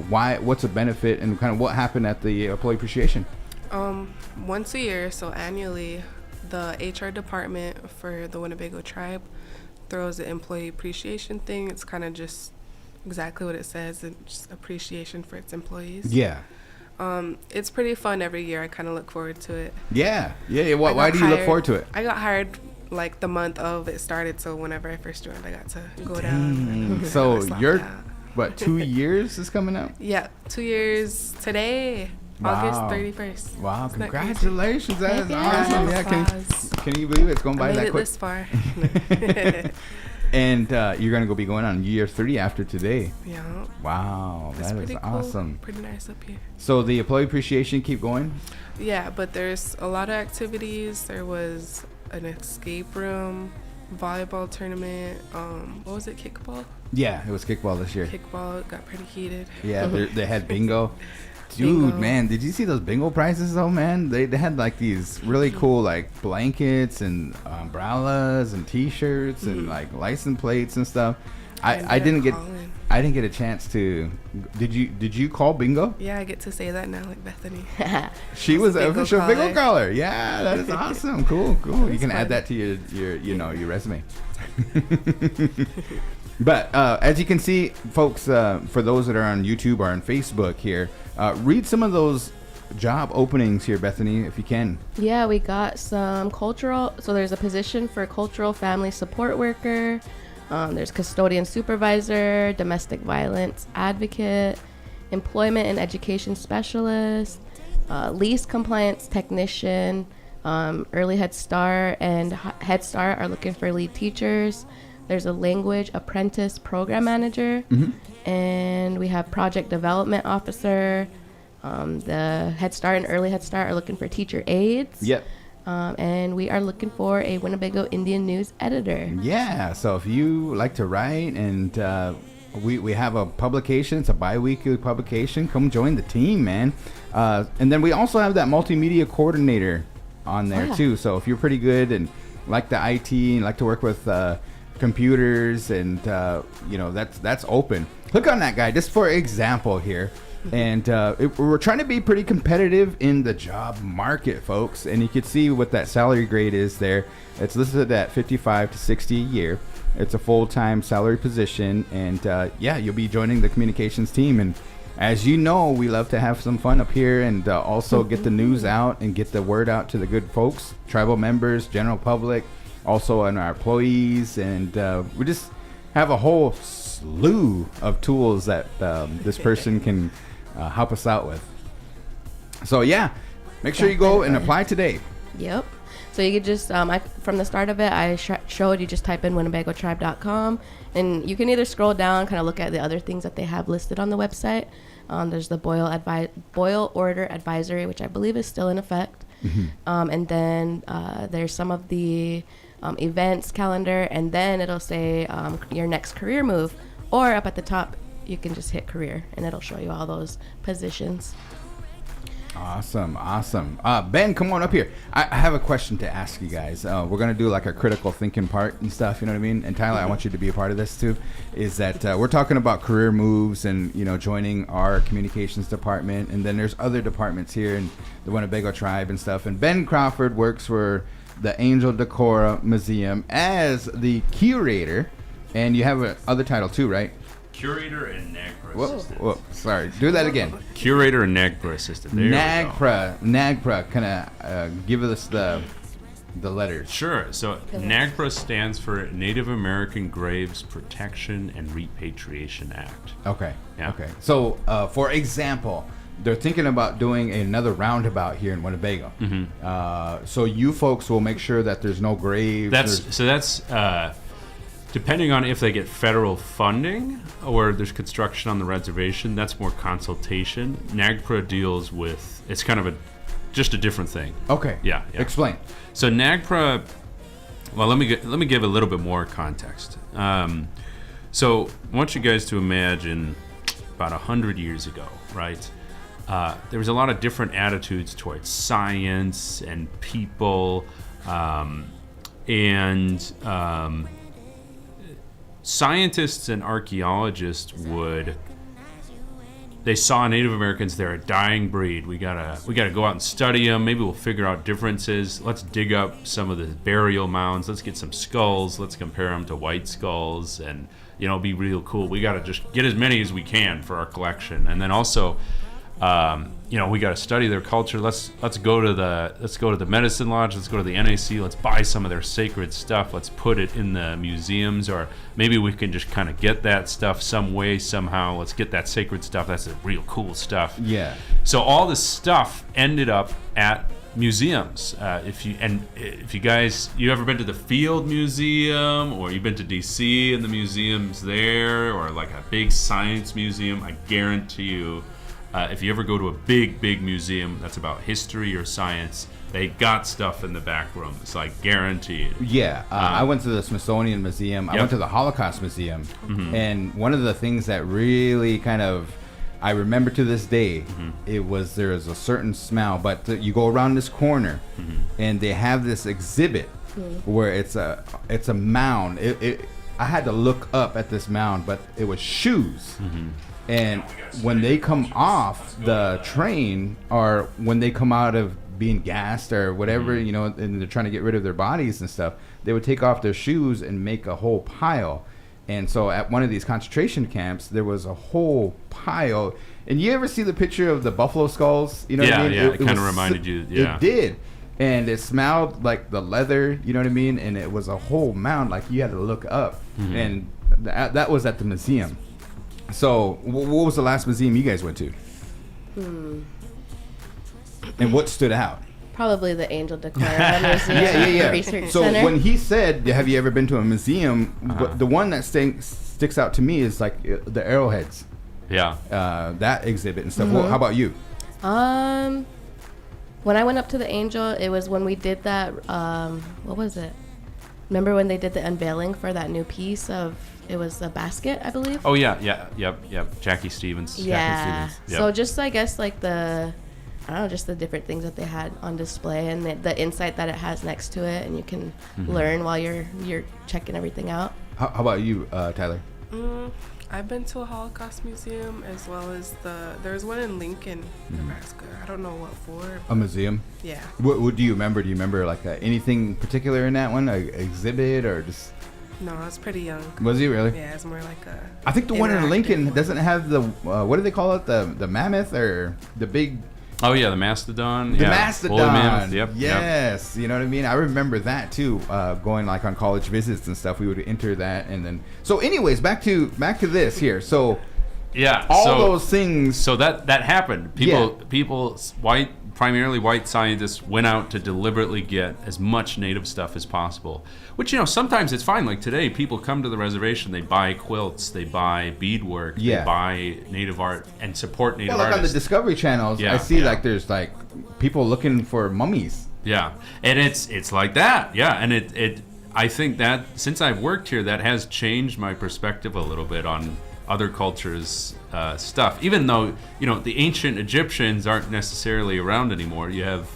what's a benefit and kind of what happened at the employee appreciation.
Once a year, so annually, the HR department for the Winnebago Tribe throws an employee appreciation thing. It's kind of just exactly what it says, it's just appreciation for its employees.
Yeah.
It's pretty fun every year. I kind of look forward to it.
Yeah. Why do you look forward to it?
I got hired like the month of it started, so whenever I first joined, I got to go down.
So
I slapped
you're,
out.
what, 2 years is coming up?
Yeah, 2 years today, August 31st.
Wow,
Isn't that
congratulations. That is
Yeah.
awesome. Yeah,
Applause.
can you believe it's going
I
by
made
that
it
quick?
this far.
And you're going to be going on year 3 after today.
Yeah.
Wow,
It's
that
pretty
is
cool.
awesome.
Pretty nice up here.
So the employee appreciation keep going?
Yeah, but there's a lot of activities. There was an escape room, volleyball tournament. What was it? Kickball?
Yeah, it was kickball this year.
Kickball got pretty heated.
Yeah, they had bingo. Dude,
Bingo.
man, did you see those bingo prizes though, man? They had like these really cool like blankets and umbrellas and T-shirts and like license plates and stuff. I didn't get. I didn't get a chance to. Did you call bingo?
Yeah, I get to say that now, like Bethany.
She was an
Bingo
official bingo
caller.
caller. Yeah, that is awesome. Cool. You can add that to your resume. But as you can see, folks, for those that are on YouTube or on Facebook here, read some of those job openings here, Bethany, if you can.
Yeah, we got some cultural. So there's a position for cultural family support worker. There's custodian supervisor, domestic violence advocate, employment and education specialist, lease compliance technician, early Head Start and Head Start are looking for lead teachers. There's a language apprentice program manager, and we have project development officer. The Head Start and early Head Start are looking for teacher aides.
Yep.
And we are looking for a Winnebago Indian News editor.
Yeah, so if you like to write and we have a publication, it's a bi-weekly publication, come join the team, man. And then we also have that multimedia coordinator on there too. So if you're pretty good and like the IT and like to work with computers and that's open. Click on that guy just for example here. And we're trying to be pretty competitive in the job market, folks. And you can see what that salary grade is there. It's listed at 55 to 60 a year. It's a full-time salary position. And you'll be joining the communications team. And as you know, we love to have some fun up here and also get the news out and get the word out to the good folks, tribal members, general public, also on our employees. And we just have a whole slew of tools that this person can help us out with. So make sure you go and apply today.
Yep. So you could just from the start of it, I showed you just type in winnebagotribe.com, and you can either scroll down, kind of look at the other things that they have listed on the website. There's the boil order advisory, which I believe is still in effect. And then there's some of the events calendar, and then it'll say your next career move, or up at the top you can just hit career and it'll show you all those positions.
Awesome. Ben, come on up here. I have a question to ask you guys. We're going to do like a critical thinking part and stuff, you know what I mean? And Tyler, I want you to be a part of this too, is that we're talking about career moves and, joining our communications department. And then there's other departments here in the Winnebago tribe and stuff. And Ben Crawford works for the Angel Decora Museum as the curator. And you have another title too, right?
Curator and NAGPRA assistant.
Whoa, sorry. Do that again.
Curator and NAGPRA assistant. There
NAGPRA. Kind of give us the letters.
Sure. So NAGPRA stands for Native American Graves Protection and Repatriation Act.
Okay.
Yeah.
Okay. So, for example, they're thinking about doing another roundabout here in Winnebago. So you folks will make sure that there's no graves.
That's depending on if they get federal funding or there's construction on the reservation. That's more consultation. NAGPRA deals with, it's kind of just a different thing.
Okay.
Yeah.
Explain.
So NAGPRA, well, let me give a little bit more context. So I want you guys to imagine about 100 years ago, right? There was a lot of different attitudes towards science and people, and scientists and archaeologists they saw Native Americans, they're a dying breed. We gotta go out and study them. Maybe we'll figure out differences. Let's dig up some of the burial mounds. Let's get some skulls. Let's compare them to white skulls, and be real cool. We gotta just get as many as we can for our collection, and then also, we gotta study their culture. Let's go to the medicine lodge. Let's go to the NAC. Let's buy some of their sacred stuff. Let's put it in the museums, or maybe we can just kind of get that stuff some way, somehow. Let's get that sacred stuff. That's the real cool stuff.
Yeah.
So all this stuff ended up at museums. If you guys, you ever been to the Field Museum, or you've been to DC and the museums there, or like a big science museum, I guarantee you, if you ever go to a big museum that's about history or science, they got stuff in the back room. It's like guaranteed.
Yeah. I went to the Smithsonian Museum.
Yep.
I went to the Holocaust Museum. And one of the things that really kind of I remember to this day, there is a certain smell, but you go around this corner and they have this exhibit where it's a mound. I had to look up at this mound, but it was shoes.
Mm-hmm.
And when they come off the train, or when they come out of being gassed or whatever,
Mm-hmm.
you know, and they're trying to get rid of their bodies and stuff, they would take off their shoes and make a whole pile. And so at one of these concentration camps, there was a whole pile. And you ever see the picture of the buffalo skulls? You know what I mean?
It kind of
was
reminded you. Yeah.
It did. And it smelled like the leather, you know what I mean? And it was a whole mound, like you had to look up.
Mm-hmm.
And that was at the museum. So what was the last museum you guys went to? And what stood out?
Probably the Angel Decorum Museum
Yeah.
Research
So
Center.
when he said, have you ever been to a museum?
Uh-huh.
The one that sticks out to me is like the arrowheads,
Yeah.
that exhibit and stuff.
Mm-hmm.
Well, how about you?
When I went up to the Angel, it was when we did that, what was it? Remember when they did the unveiling for that new piece of, it was a basket, I believe?
Oh yeah. Yep. Jackie Stevens.
Yeah.
Jackie Stevens. Yep.
So just, I guess, like I don't know, just the different things that they had on display and the insight that it has next to it, and you can
Mm-hmm.
learn while you're checking everything out.
How about you, Tyler?
I've been to a Holocaust museum, as well as there's one in Lincoln, Nebraska. I don't know what for.
A museum?
Yeah.
What do you remember? Do you remember like anything particular in that one? An exhibit or just?
No, I was pretty young.
Was he really?
Yeah, it's more like a.
I think the one in
interactive
Lincoln
one.
doesn't have the what do they call it? The mammoth or the big.
Oh yeah, the mastodon.
The
yeah.
mastodon.
Woolly mammoth. Yep.
Yes. You know what I mean? I remember that too. Going like on college visits and stuff, we would enter that, and then. So, anyways, back to this here. So,
Yeah.
all
so,
those things.
So that happened. People, primarily white scientists went out to deliberately get as much native stuff as possible. Which, sometimes it's fine. Like today, people come to the reservation, they buy quilts, they buy beadwork,
Yeah.
they buy native art and support native
Well, like on the
artists.
Discovery channels,
Yeah,
I see
yeah.
like there's like people looking for mummies.
Yeah, and it's like that. Yeah, and it I think that since I've worked here, that has changed my perspective a little bit on other cultures' stuff. Even though the ancient Egyptians aren't necessarily around anymore. You have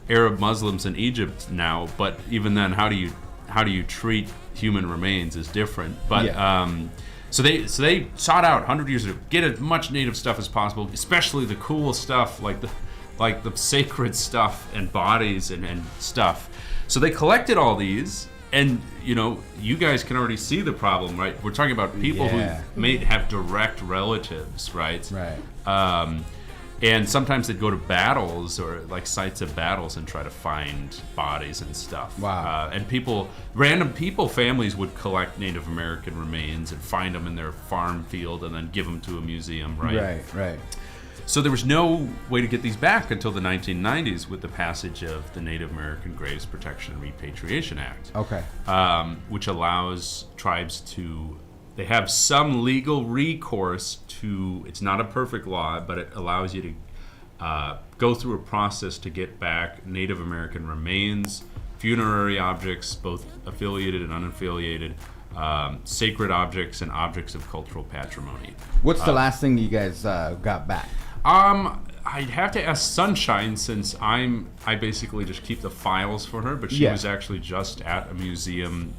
Arab Muslims in Egypt now, but even then, how do you treat human remains is different. But
Yeah.
So they sought out 100 years ago, get as much native stuff as possible, especially the cool stuff like the sacred stuff and bodies and stuff. So they collected all these, and you guys can already see the problem, right? We're talking about people
Yeah.
who may have direct relatives, right?
Right.
And sometimes they'd go to battles or like sites of battles and try to find bodies and stuff.
Wow.
And random people, families would collect Native American remains and find them in their farm field and then give them to a museum, right?
Right.
So there was no way to get these back until the 1990s with the passage of the Native American Graves Protection and Repatriation Act.
Okay.
Which allows tribes to, they have some legal recourse to, it's not a perfect law, but it allows you to go through a process to get back Native American remains, funerary objects, both affiliated and unaffiliated, sacred objects, and objects of cultural patrimony.
What's the last thing you guys got back?
I'd have to ask Sunshine, since I basically just keep the files for her, but she
Yeah.
was actually just at a museum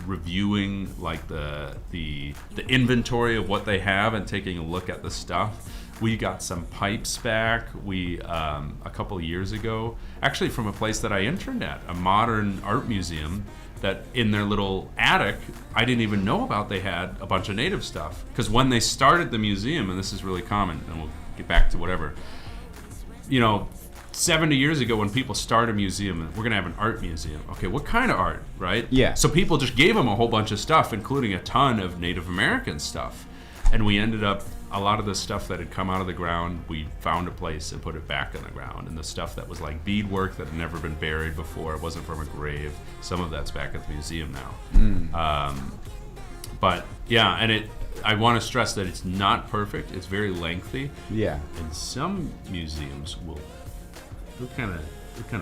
reviewing like the inventory of what they have and taking a look at the stuff. We got some pipes back. We a couple of years ago, actually from a place that I interned at, a modern art museum, that in their little attic, I didn't even know about. They had a bunch of native stuff, because when they started the museum, and this is really common, and we'll get back to whatever, 70 years ago when people start a museum, we're going to have an art museum. Okay, what kind of art, right?
Yeah.
So people just gave them a whole bunch of stuff, including a ton of Native American stuff. And we ended up, a lot of the stuff that had come out of the ground, we found a place and put it back in the ground. And the stuff that was like beadwork that had never been buried before, it wasn't from a grave, some of that's back at the museum now. But yeah, and I want to stress that it's not perfect. It's very lengthy.
Yeah.
And some museums they'll kind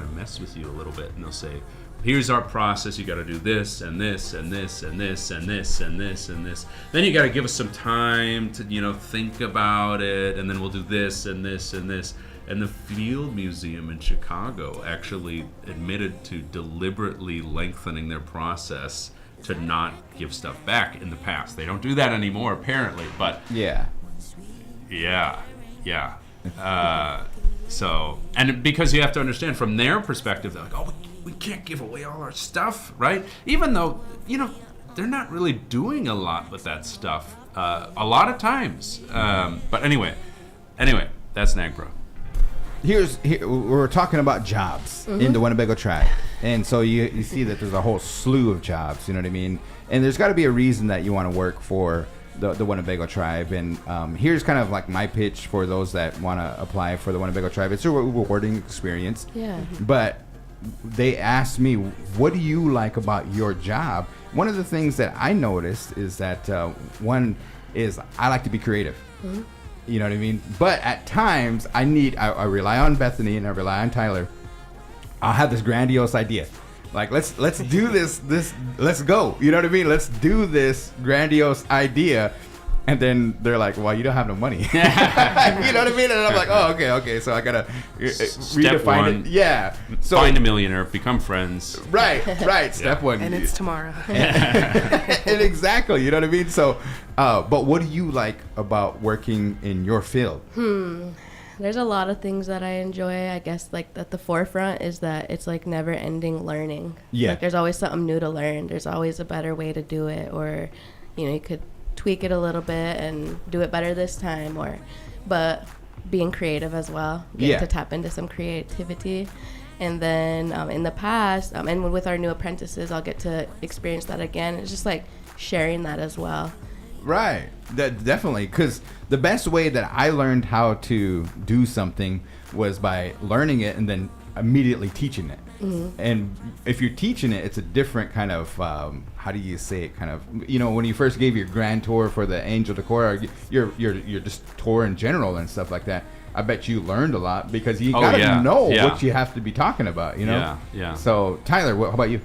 of mess with you a little bit, and they'll say, here's our process, you got to do this and this and this and this and this and this and this, then you got to give us some time to think about it, and then we'll do this and this and this. And the Field Museum in Chicago actually admitted to deliberately lengthening their process to not give stuff back in the past. They don't do that anymore, apparently. But
Yeah.
yeah. So, and because you have to understand from their perspective, they're like, oh, we can't give away all our stuff, right? Even though, they're not really doing a lot with that stuff a lot of times. But anyway, that's NAGPRO.
Here we're talking about jobs in the Winnebago Tribe, and so you see that there's a whole slew of jobs. You know what I mean? And there's got to be a reason that you want to work for the Winnebago Tribe. And here's kind of like my pitch for those that want to apply for the Winnebago Tribe. It's a rewarding experience.
Yeah.
But they asked me, what do you like about your job? One of the things that I noticed is that one is I like to be creative. You know what I mean? But at times I rely on Bethany and I rely on Tyler. I'll have this grandiose idea. Like, let's do this, let's go. You know what I mean? Let's do this grandiose idea. And then they're like, well, you don't have no money. You know what I mean? And I'm like, oh, okay. So I got to redefine it. Yeah. So,
find a millionaire, become friends.
Right. Step one.
And it's tomorrow.
And exactly. You know what I mean? So, but what do you like about working in your field?
There's a lot of things that I enjoy. I guess like at the forefront is that it's like never ending learning.
Yeah.
Like there's always something new to learn. There's always a better way to do it, or, you could tweak it a little bit and do it better this time, but being creative as well, getting to tap into some creativity. And then in the past, and with our new apprentices, I'll get to experience that again. It's just like sharing that as well.
Right. Definitely. Because the best way that I learned how to do something was by learning it and then immediately teaching it. And if you're teaching it, it's a different kind of, how do you say it, kind of, when you first gave your grand tour for the Angel Decor, or your just tour in general and stuff like that, I bet you learned a lot because you gotta know what you have to be talking about,
Yeah.
So Tyler, how about you?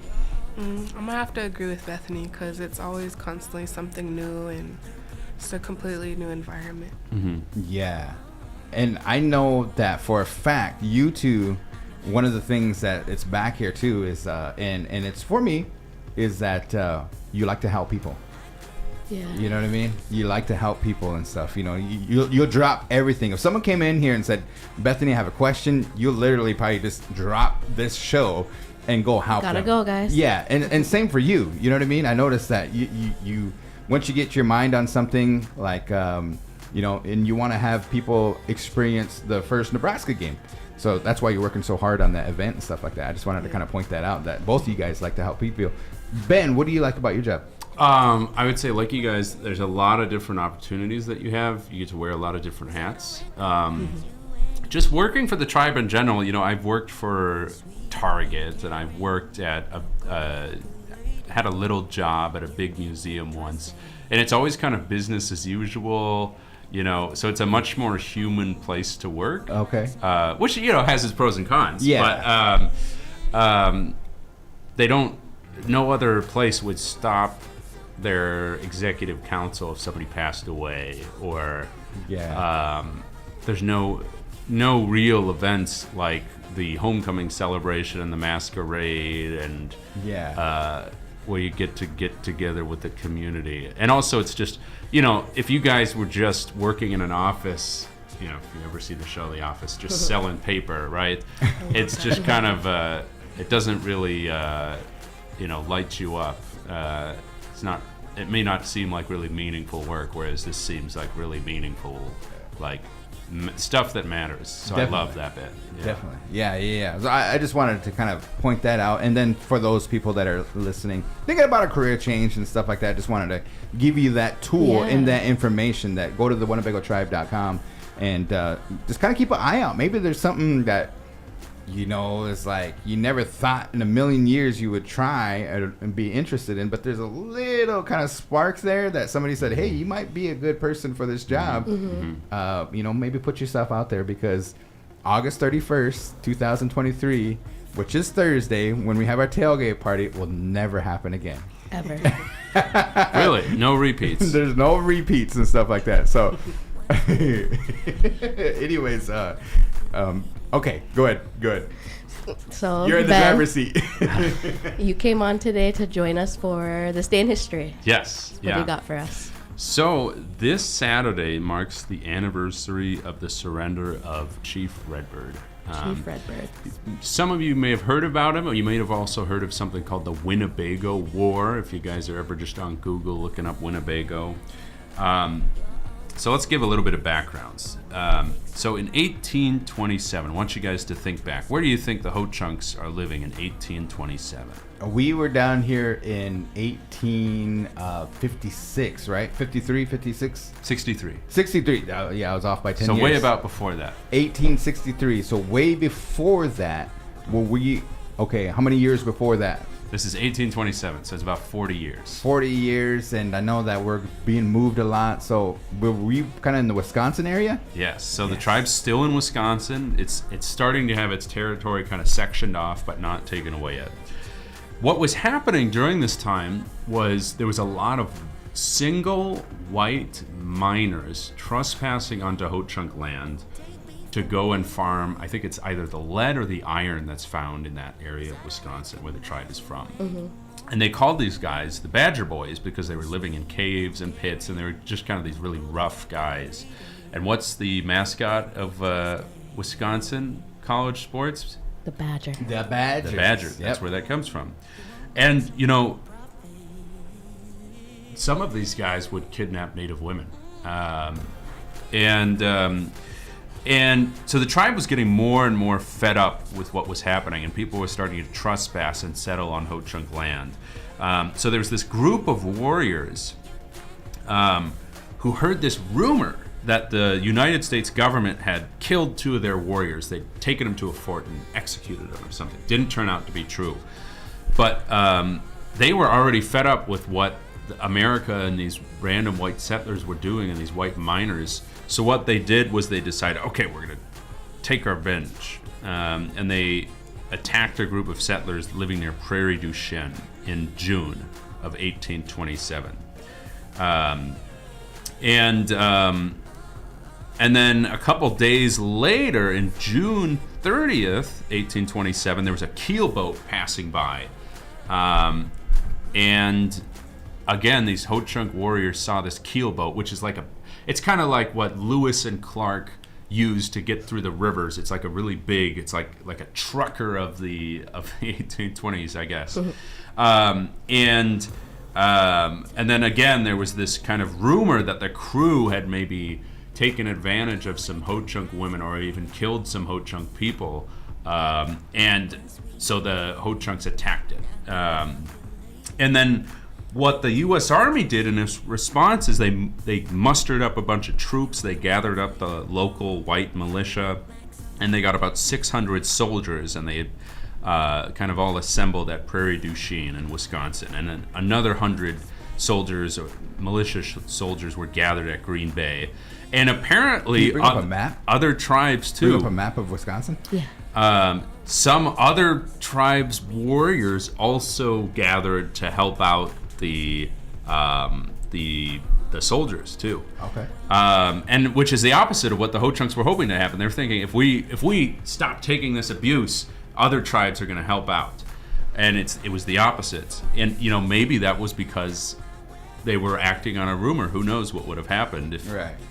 I'm gonna have to agree with Bethany because it's always constantly something new and it's a completely new environment.
Yeah. And I know that for a fact, you two, one of the things that it's back here too is, and it's for me, is that you like to help people.
Yeah.
You know what I mean? You like to help people and stuff. You'll drop everything. If someone came in here and said, Bethany, I have a question, you'll literally probably just drop this show and go help them.
Gotta go, guys.
Yeah, and same for you. You know what I mean? I noticed that you once you get your mind on something like, and you want to have people experience the first Nebraska game. So that's why you're working so hard on that event and stuff like that. I just wanted to kind of point that out, that both of you guys like to help people. Ben, what do you like about your job?
I would say, like you guys, there's a lot of different opportunities that you have. You get to wear a lot of different hats. Just working for the tribe in general, I've worked for Target, and I've worked at had a little job at a big museum once, and it's always kind of business as usual. So it's a much more human place to work.
Okay.
Which has its pros and cons.
Yeah.
But they don't. No other place would stop their executive council if somebody passed away, or there's no real events like the homecoming celebration and the masquerade and where you get together with the community. And also it's just, if you guys were just working in an office, if you ever see the show The Office, just selling paper, right? It's just kind of, it doesn't really, light you up. It may not seem like really meaningful work, whereas this seems like really meaningful, like stuff that matters. So definitely. I love that bit. Yeah.
Definitely. Yeah. So I just wanted to kind of point that out. And then for those people that are listening, thinking about a career change and stuff like that, I just wanted to give you that tool and that information, that go to the WinnebagoTribe.com and just kind of keep an eye out. Maybe there's something that, it's like you never thought in a million years you would try and be interested in, but there's a little kind of sparks there that somebody said, hey, you might be a good person for this job. Maybe put yourself out there, because August 31st, 2023, which is Thursday, when we have our tailgate party, will never happen again.
Ever.
Really? No repeats?
There's no repeats and stuff like that. So anyways, Okay, go ahead. Good.
So
You're in the
Ben,
driver's seat.
you came on today to join us for this day in history.
Yes.
What do you got for us?
So this Saturday marks the anniversary of the surrender of Chief Redbird.
Chief Redbird.
Some of you may have heard about him, or you may have also heard of something called the Winnebago War, if you guys are ever just on Google looking up Winnebago. So let's give a little bit of backgrounds. So in 1827, I want you guys to think back. Where do you think the Ho-Chunks are living in 1827?
We were down here in 1856, right? 53, 56?
63.
63. Yeah, I was off by 10 years.
So way about before that.
1863. So way before that, were we... Okay, how many years before that?
This is 1827, so it's about 40 years.
40 years, and I know that we're being moved a lot. So were we kind of in the Wisconsin area?
Yes, so the tribe's still in Wisconsin. It's starting to have its territory kind of sectioned off, but not taken away yet. What was happening during this time was there was a lot of single white miners trespassing onto Ho-Chunk land to go and farm. I think it's either the lead or the iron that's found in that area of Wisconsin where the tribe is from. Mm-hmm. And they called these guys the Badger Boys because they were living in caves and pits, and they were just kind of these really rough guys. And what's the mascot of Wisconsin college sports?
The Badger.
The Badger.
The Badger. That's where that comes from. And, you know, some of these guys would kidnap Native women. And so the tribe was getting more and more fed up with what was happening, and people were starting to trespass and settle on Ho-Chunk land. So there was this group of warriors who heard this rumor that the United States government had killed 2 of their warriors. They'd taken them to a fort and executed them or something. Didn't turn out to be true. But they were already fed up with what America and these random white settlers were doing and these white miners. So what they did was they decided, okay, we're going to take our revenge. And they attacked a group of settlers living near Prairie du Chien in June of 1827. And then a couple days later, in June 30th, 1827, there was a keelboat passing by. And again, these Ho-Chunk warriors saw this keelboat, which is it's kind of like what Lewis and Clark used to get through the rivers. It's like a really big, it's like a trucker of the 1820s, I guess. And then again, there was this kind of rumor that the crew had maybe taken advantage of some Ho-Chunk women or even killed some Ho-Chunk people. And so the Ho-Chunks attacked it. And then what the U.S. Army did in its response is they mustered up a bunch of troops. They gathered up the local white militia, and they got about 600 soldiers, and they had kind of all assembled at Prairie du Chien in Wisconsin. And then another 100 soldiers, or militia soldiers, were gathered at Green Bay. And apparently,
Can you bring up a map?
Other tribes too.
Bring up a map of Wisconsin?
Yeah.
Some other tribes' warriors also gathered to help out the soldiers too.
Okay.
And which is the opposite of what the Ho-Chunks were hoping to happen. They're thinking if we stop taking this abuse, other tribes are going to help out. And it was the opposite. And maybe that was because they were acting on a rumor. Who knows what would have happened if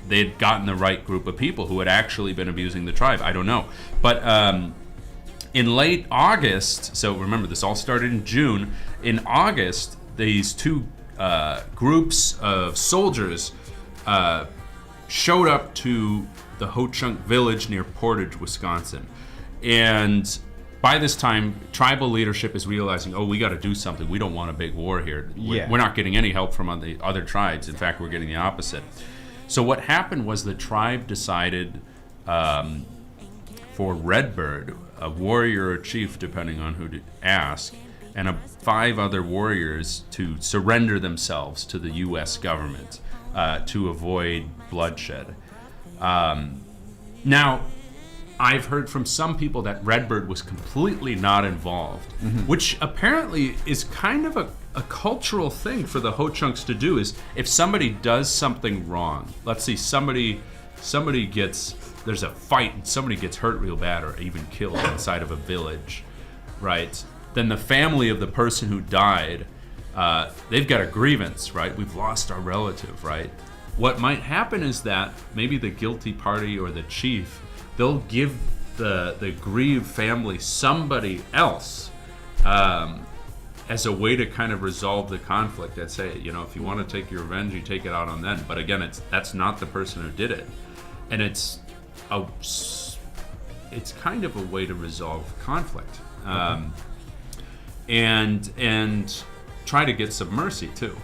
they'd gotten the right group of people who had actually been abusing the tribe. I don't know. But in late August, so remember this all started in June. In August, these 2 groups of soldiers showed up to the Ho-Chunk village near Portage, Wisconsin. And by this time, tribal leadership is realizing, we got to do something. We don't want a big war here. We're not getting any help from the other tribes. In fact, we're getting the opposite. So what happened was the tribe decided for Redbird, a warrior or chief, depending on who to ask, and 5 other warriors to surrender themselves to the U.S. government to avoid bloodshed. Now, I've heard from some people that Redbird was completely not involved, which apparently is kind of a cultural thing for the Ho-Chunks to do. Is if somebody does something wrong, let's see, somebody gets there's a fight and somebody gets hurt real bad or even killed inside of a village, right? Then the family of the person who died, they've got a grievance, right? We've lost our relative, right? What might happen is that maybe the guilty party or the chief, they'll give the grieved family somebody else as a way to kind of resolve the conflict. That say, you know, if you want to take your revenge, you take it out on them. But again, that's not the person who did it, and it's kind of a way to resolve conflict, and try to get some mercy too.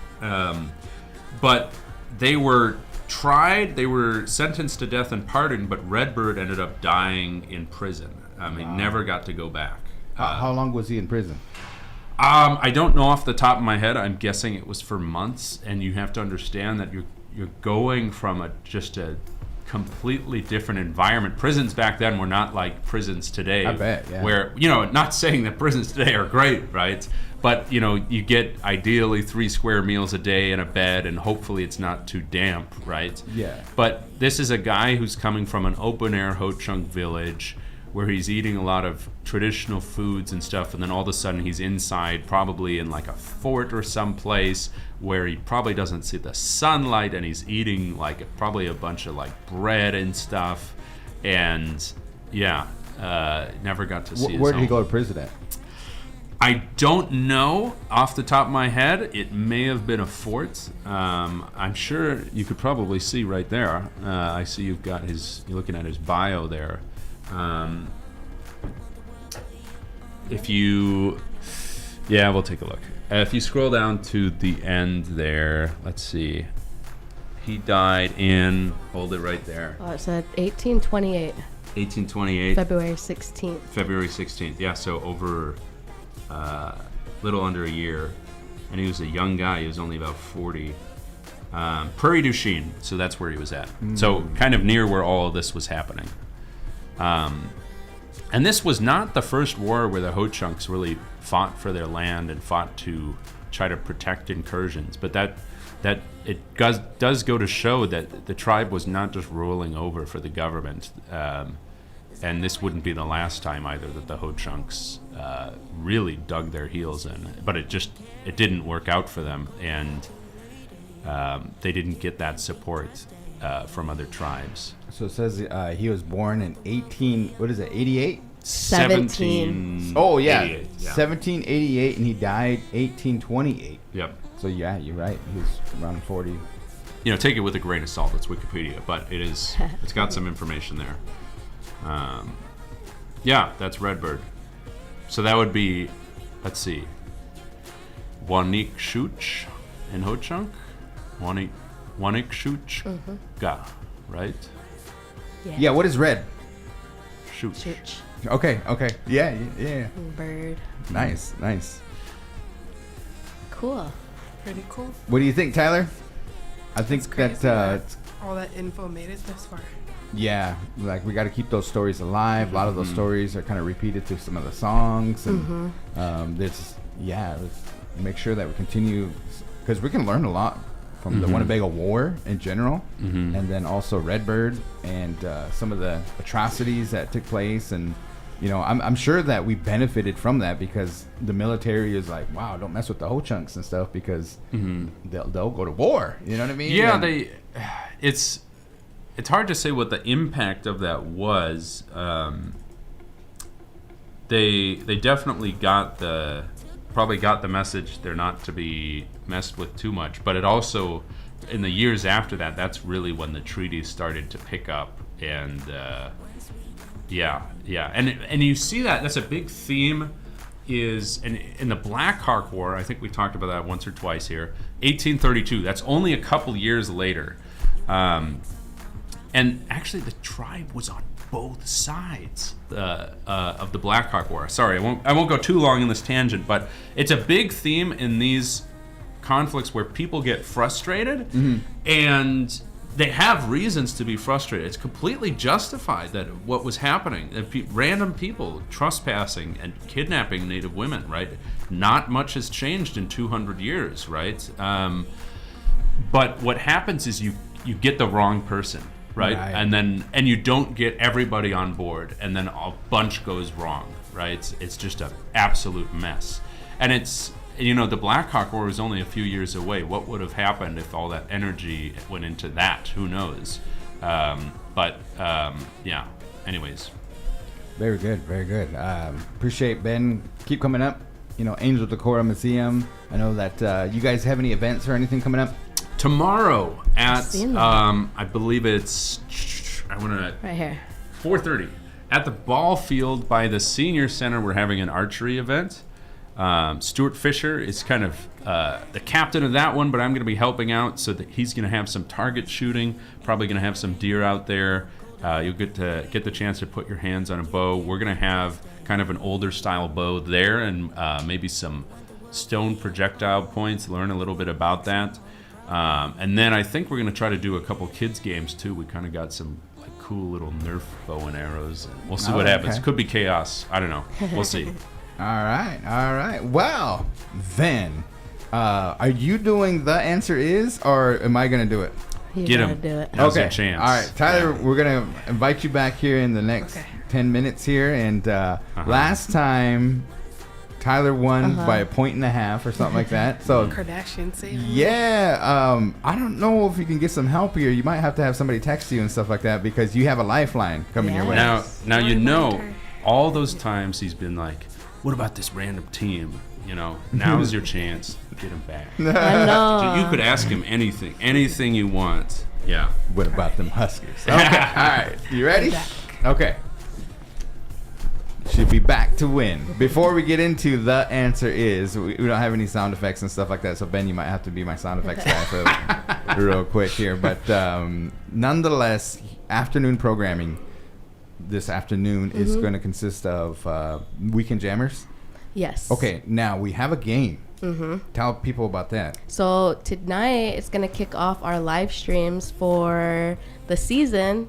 But they were tried, they were sentenced to death and pardoned, but Redbird ended up dying in prison. He never got to go back.
How long was he in prison?
I don't know off the top of my head. I'm guessing it was for months, and you have to understand that you're going from just a completely different environment. Prisons back then were not like prisons today.
I bet, yeah.
Where, you know, not saying that prisons today are great, right? But, you know, you get ideally 3 square meals a day and a bed, and hopefully it's not too damp, right?
Yeah.
But this is a guy who's coming from an open-air Ho-Chunk village where he's eating a lot of traditional foods and stuff, and then all of a sudden he's inside, probably in like a fort or someplace where he probably doesn't see the sunlight, and he's eating like probably a bunch of like bread and stuff, and never got to see his
Where did he
home.
go to prison at?
I don't know off the top of my head. It may have been a fort. I'm sure you could probably see right there. I see you're looking at his bio there. We'll take a look. If you scroll down to the end there, let's see. He died in, hold it right there.
Oh, it said 1828.
1828.
February 16th.
February 16th. Yeah, so over little under a year. And he was a young guy. He was only about 40. Prairie du Chien, so that's where he was at. So kind of near where all of this was happening. And this was not the first war where the Ho-Chunks really fought for their land and fought to try to protect incursions. But that it does go to show that the tribe was not just rolling over for the government. And this wouldn't be the last time either that the Ho-Chunks really dug their heels in. But it didn't work out for them, and they didn't get that support from other tribes.
So it says he was born in 88?
17.
Oh, yeah.
88, yeah.
1788, and he died 1828.
Yep.
So, yeah, you're right. He was around 40.
You know, take it with a grain of salt. It's Wikipedia, but it's got some information there. That's Redbird. So that would be, let's see, Wanik Shuch in Ho-Chunk? Wanik Shuch Ga, right?
Yeah, what is red?
Shuch.
Church.
Okay. Yeah.
Bird.
Nice.
Cool.
Pretty cool.
What do you think, Tyler? I think
Crazy
that,
all that info made it this far.
yeah, like we got to keep those stories alive. A lot of those stories are kind of repeated through some of the songs, and let's make sure that we continue, because we can learn a lot from the Winnebago War in general, and then also Redbird and some of the atrocities that took place. And you know, I'm sure that we benefited from that, because the military is like, wow, don't mess with the Ho-Chunks and stuff, because they'll go to war. You know what I mean?
Yeah,
And
it's hard to say what the impact of that was. They definitely probably got the message they're not to be messed with too much. But it also, in the years after that, that's really when the treaties started to pick up. And and you see that's a big theme. Is in the Black Hawk War, I think we talked about that once or twice here. 1832. That's only a couple years later. And actually, the tribe was on both sides of the Black Hawk War. Sorry, I won't go too long in this tangent, but it's a big theme in these conflicts where people get frustrated, and they have reasons to be frustrated. It's completely justified that what was happening, random people trespassing and kidnapping Native women, right? Not much has changed in 200 years, right? But what happens is you get the wrong person. right?
Right.
And you don't get everybody on board, and then a bunch goes wrong, right? It's just an absolute mess. And it's, the Black Hawk War is only a few years away. What would have happened if all that energy went into that? Who knows? Yeah. Anyways.
Very good, very good. Appreciate Ben. Keep coming up. Angel Decora Museum. I know that you guys have any events or anything coming up?
Tomorrow at
seen that.
I believe it's
Right here.
4:30 at the ball field by the senior center. We're having an archery event. Stuart Fisher is kind of the captain of that one, but I'm going to be helping out, so that he's going to have some target shooting. Probably going to have some deer out there. You'll get the chance to put your hands on a bow. We're going to have kind of an older style bow there, and maybe some stone projectile points. Learn a little bit about that. And then I think we're going to try to do a couple kids games too. We kind of got some cool little Nerf bow and arrows, and we'll see what happens.
Okay.
Could be chaos. I don't know. We'll see.
All right. Well, then, are you doing the answer is, or am I going to do it?
You
Get
gotta
him.
do it.
Now's your
Okay.
chance.
All right, Tyler, we're going to invite you back here in the next 10 minutes here. And last time, Tyler won by 1.5 points or something like that. So,
Kardashian save.
yeah, I don't know if you can get some help here. You might have to have somebody text you and stuff like that, because you have a lifeline coming your way.
Now
Story monitor.
all those times he's been like, "What about this random team?" Now's your chance. Get him back.
I know.
You could ask him anything you want. Yeah.
What about them Huskers? Okay, all right. You ready? Okay. Should be back to win. Before we get into the answer is, we don't have any sound effects and stuff like that, so Ben, you might have to be my sound effects guy for real quick here. But nonetheless, afternoon programming this afternoon is going to consist of Weekend Jammers.
Yes.
Okay, now we have a game. Tell people about that.
So tonight it's going to kick off our live streams for the season.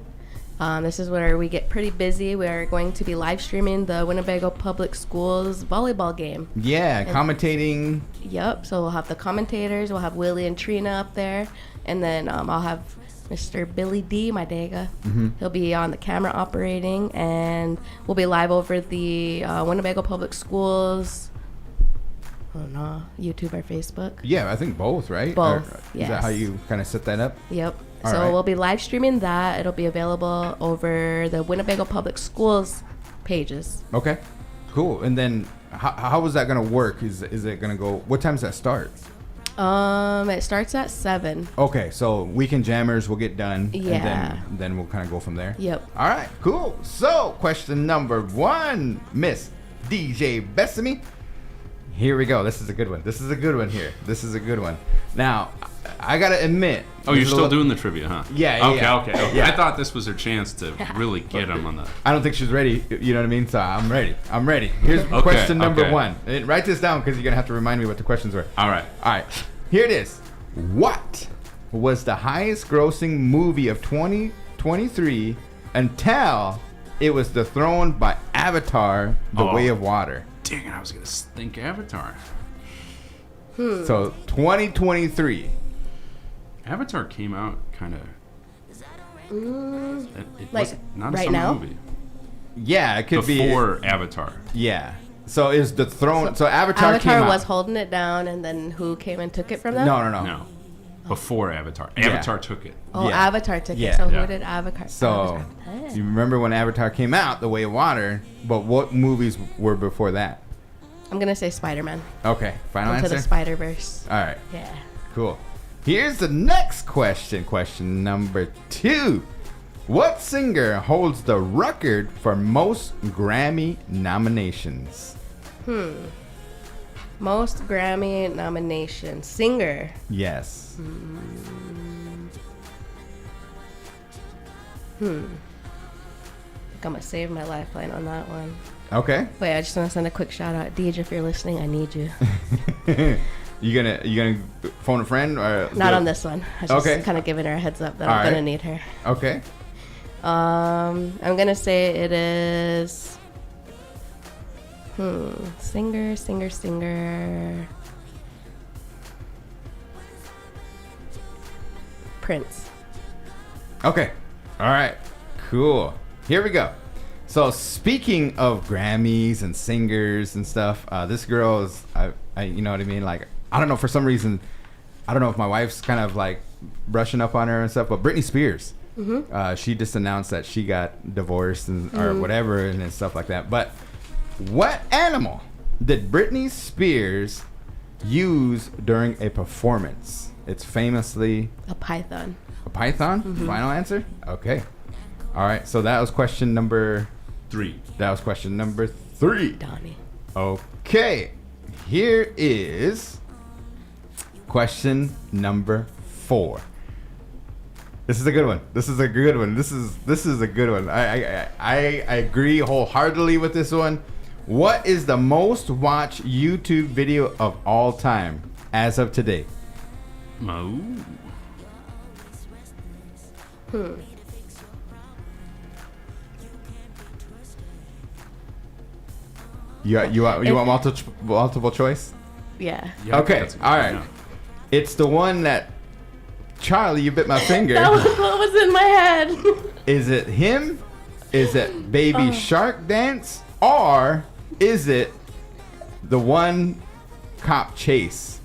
This is where we get pretty busy. We're going to be live streaming the Winnebago Public Schools volleyball game.
Yeah, commentating.
Yep. So we'll have the commentators. We'll have Willie and Trina up there. And then I'll have Mr. Billy D, my Dega. He'll be on the camera operating. And we'll be live over the Winnebago Public Schools, I don't know, YouTube or Facebook.
Yeah, I think both, right?
Both,
Is that how you kind of set that up?
Yep.
All
So
right.
we'll be live streaming that. It'll be available over the Winnebago Public Schools pages.
Okay, cool. And then how is that going to work? Is it going to go, what time does that start?
It starts at 7.
Okay, so Weekend Jammers will get done.
Yeah.
And then we'll kind of go from there.
Yep.
All right, cool. So question number 1, Miss DJ Bethany. Here we go. This is a good one. This is a good one. Now, I got to admit.
Oh, you're still doing the trivia, huh?
Yeah.
Okay.
Yeah.
I thought this was her chance to really get him on the.
I don't think she's ready. You know what I mean? So I'm ready. Here's question number 1. And write this down, because you're going to have to remind me what the questions were.
All right.
Here it is. What was the highest grossing movie of 2023 until it was dethroned by Avatar: The Way of Water?
Dang it! I was gonna think Avatar.
So 2023.
Avatar came out kind of. It
Like,
was not a
right
summer
now?
movie.
Yeah, it could be.
Before Avatar.
Yeah. So is dethroned. So Avatar came
Avatar
out.
was holding it down, and then who came and took it from them?
No.
No. Before Avatar. Avatar took it.
Oh,
Yeah.
Avatar took
Yeah.
it. So
Yeah.
who did Avatar?
So
Avatar.
you remember when Avatar came out, The Way of Water, but what movies were before that?
I'm gonna say Spider-Man.
Okay, final
Into
answer.
the Spider-Verse.
All right.
Yeah.
Cool. Here's the next question. Question number 2. What singer holds the record for most Grammy nominations?
Most Grammy nominations. Singer.
Yes.
I think I'm gonna save my lifeline on that one.
Okay.
Wait, I just want to send a quick shout out. Deej, if you're listening, I need you.
You gonna phone a friend or
Not on this one. I was just
Okay.
kind of giving her a heads up that
All
I'm gonna
right.
need her.
Okay.
I'm gonna say it is. Singer. Prince.
Okay. All right, cool. Here we go. So speaking of Grammys and singers and stuff, this girl is, I, you know what I mean? Like, I don't know, for some reason, I don't know if my wife's kind of like brushing up on her and stuff, but Britney Spears, she just announced that she got divorced and, or whatever and stuff like that. But what animal did Britney Spears use during a performance? It's famously
A python.
a python. Final answer. Okay. All right. So that was question number
3.
That was question number 3.
Donnie.
Okay. Here is question number 4. This is a good one. This is a good one. This is a good one. I agree wholeheartedly with this one. What is the most watched YouTube video of all time as of today?
Oh.
You want multiple choice?
Yeah.
Yeah,
Okay.
that's a good
All
one,
right.
yeah.
It's the one that Charlie, you bit my finger.
That was what was in my head.
Is it him? Is it Baby Shark Dance? Or is it the one cop chase?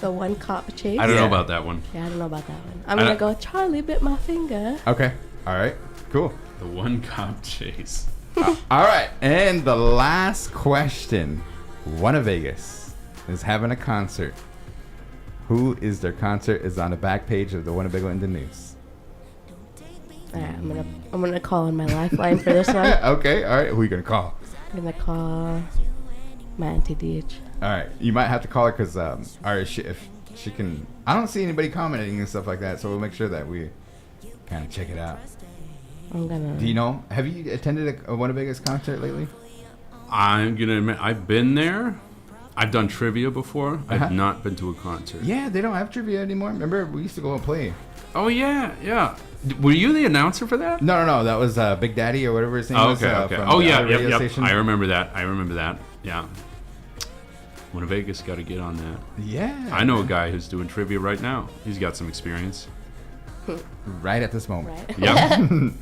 The one cop chase.
I don't know
Yeah.
about that one.
Yeah, I don't know about that one. I'm
I
gonna
don't-
go. Charlie bit my finger.
Okay. All right. Cool.
The one cop chase.
All right. And the last question. One Vegas is having a concert. Who is their concert is on the back page of the Winnebago in the news.
All right, I'm gonna call on my lifeline for this one.
Okay. All right. Who are you going to call?
I'm gonna call my auntie Deej.
All right. You might have to call her because if she can. I don't see anybody commenting and stuff like that. So we'll make sure that we kind of check it out.
I'm gonna.
Do you know? Have you attended a Winnebago's concert lately?
I'm gonna admit I've been there. I've done trivia before. I've not been to a concert.
Yeah, they don't have trivia anymore. Remember, we used to go and play.
Oh yeah, yeah. Were you the announcer for that?
No. That was Big Daddy or whatever his name
Oh,
was.
okay.
From
Oh
the
yeah,
other radio
yep.
station.
I remember that. Yeah. Winnebago's got to get on that.
Yeah.
I know a guy who's doing trivia right now. He's got some experience.
Right at this moment.
Right.
Yep.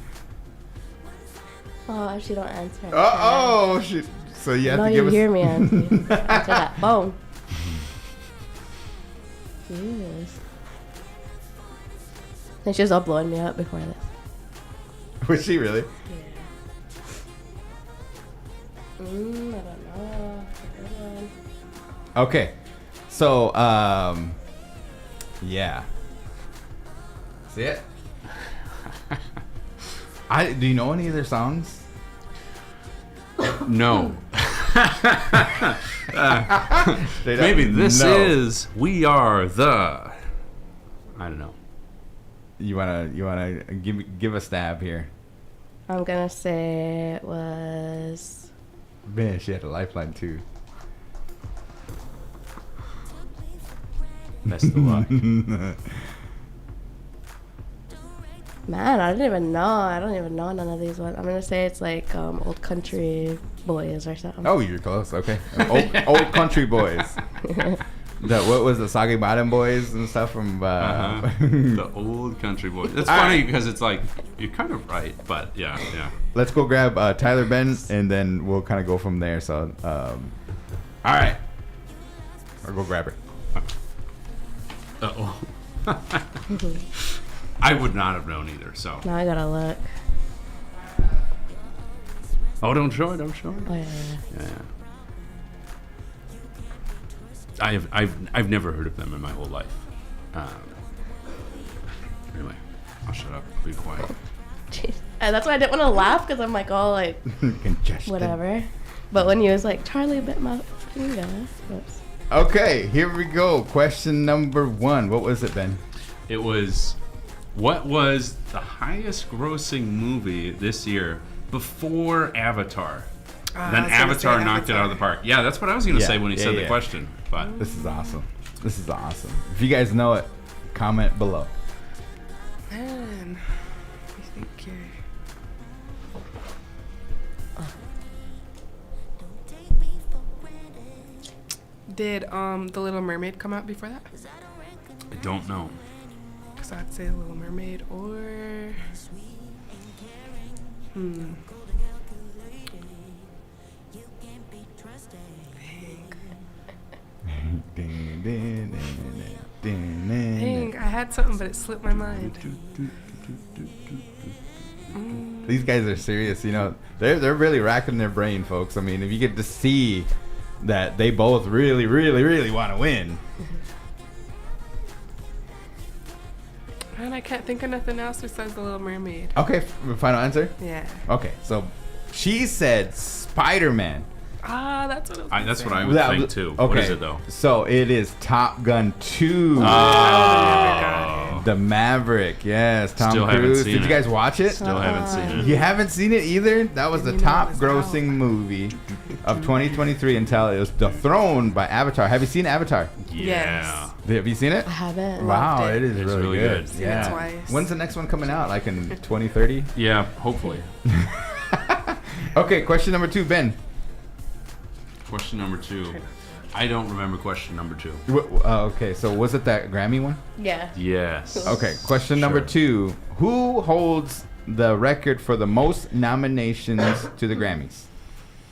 Oh, if she don't answer.
Oh, shit. So you have
No,
to
you
give us.
hear me, auntie. Answer that phone. Yes. And she was all blowing me up before this.
Was she really?
I don't know. Good one.
Okay. So, yeah. See it? Do you know any of their songs?
No.
They don't
Maybe this
know.
is We Are the. I don't know.
You wanna give a stab here?
I'm gonna say it was.
Man, she had a lifeline too.
Best of luck.
Man, I don't even know none of these ones. I'm gonna say it's like Old Country Boys or something.
Oh, you're close. Okay. Old Country Boys. What was the Soggy Bottom Boys and stuff from?
The Old Country Boys. It's funny because it's like you're kind of right, but yeah.
Let's go grab Tyler Ben, and then we'll kind of go from there. So, all right. I'll go grab her.
Uh-oh. I would not have known either. So.
Now I gotta look.
Oh, don't show it.
Oh yeah.
Yeah. I've never heard of them in my whole life. Anyway, I'll shut up. Be quiet.
Jeez. And that's why I didn't want to laugh because I'm like, oh, like
Congestion.
whatever. But when you was like, Charlie bit my finger. Whoops.
Okay, here we go. Question number 1. What was it, Ben?
It was, what was the highest grossing movie this year before Avatar? Then
I was gonna
Avatar
say
knocked it out of the
Avatar.
park. Yeah, that's what I was going to
Yeah,
say when he
yeah,
said the
yeah.
question. But
This is awesome. This is awesome. If you guys know it, comment below.
Man, I think here. Did The Little Mermaid come out before that?
I don't know.
So I'd say Little Mermaid or dang, I had something but it slipped my mind.
These guys are serious, you know. They're really racking their brain, folks. I mean, if you get to see that they both really, really, really want to win.
And I can't think of nothing else besides The Little Mermaid.
Okay, final answer?
Yeah.
Okay, so she said Spider-Man.
Ah, that's what I was gonna
That's
say.
what I would think too.
Okay.
What is it though?
So it is Top Gun 2. The Maverick, yes. Tom
Still haven't
Cruise.
seen
Did you
it.
guys watch it?
Still haven't seen it.
You haven't seen it either? That was the
You know
top
it was
grossing
out.
movie of 2023 until it was dethroned by Avatar. Have you seen Avatar?
Yeah.
Have you seen it?
I haven't.
Wow,
Loved it.
it is
It's
really,
really
good.
good.
Seen it
Yeah.
twice.
When's the next one coming out? Like in 2030?
Yeah, hopefully.
Okay, question number 2, Ben.
Question number 2. I don't remember question number 2.
Okay, so was it that Grammy one?
Yeah.
Yes.
Okay, question number 2. Who holds the record for the most nominations to the Grammys?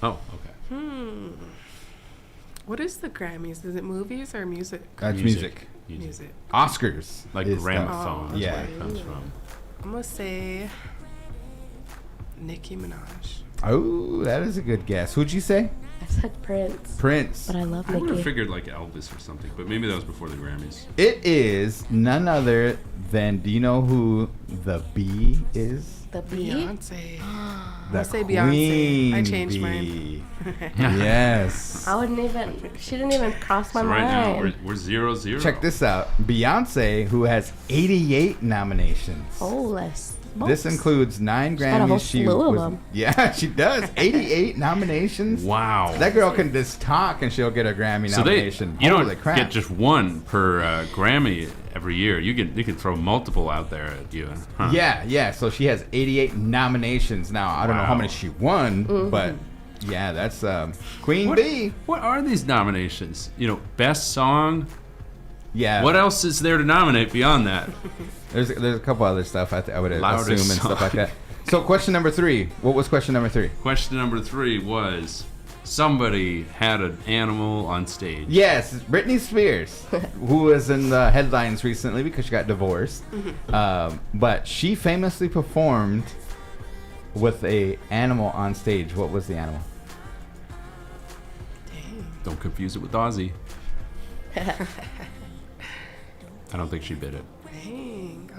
Oh, okay.
What is the Grammys? Is it movies or music?
That's music.
Music.
Oscars.
Like
is
gramophone. That's
yeah.
where it comes from.
I'm gonna say Nicki Minaj.
Oh, that is a good guess. Who'd you say?
I said Prince,
Prince.
but I love
I would have
Nicki.
figured like Elvis or something, but maybe that was before the Grammys.
It is none other than, do you know who the Bee is?
The Bee?
Beyonce.
The
I'll say Beyonce. I
Queen
changed mine.
Bee. Yes.
I wouldn't even. She didn't even cross my
So right now
mind.
we're 0-0.
Check this out. Beyonce, who has 88 nominations.
Holy smokes.
This includes 9
got a whole
Grammys.
slew of them.
Yeah, she does. 88 nominations.
Wow.
That girl can just talk and she'll get a Grammy
So they,
nomination.
you
Holy
don't
crap.
get just one per Grammy every year. You can throw multiple out there at you. Huh?
Yeah. So she has 88 nominations now. I don't know how
Wow.
many she won, but yeah, that's Queen
What,
Bee.
what are these nominations? You know, best song.
Yeah.
What else is there to nominate beyond that?
There's a couple other stuff I would
Loudest
assume and stuff like that. So question number 3. What was question number 3?
Question number 3 was somebody had an animal on stage.
Yes, Britney Spears, who was in the headlines recently because she got divorced. But she famously performed with a animal on stage. What was the animal?
Don't confuse it with Ozzy. I don't think she bit it.
Dang.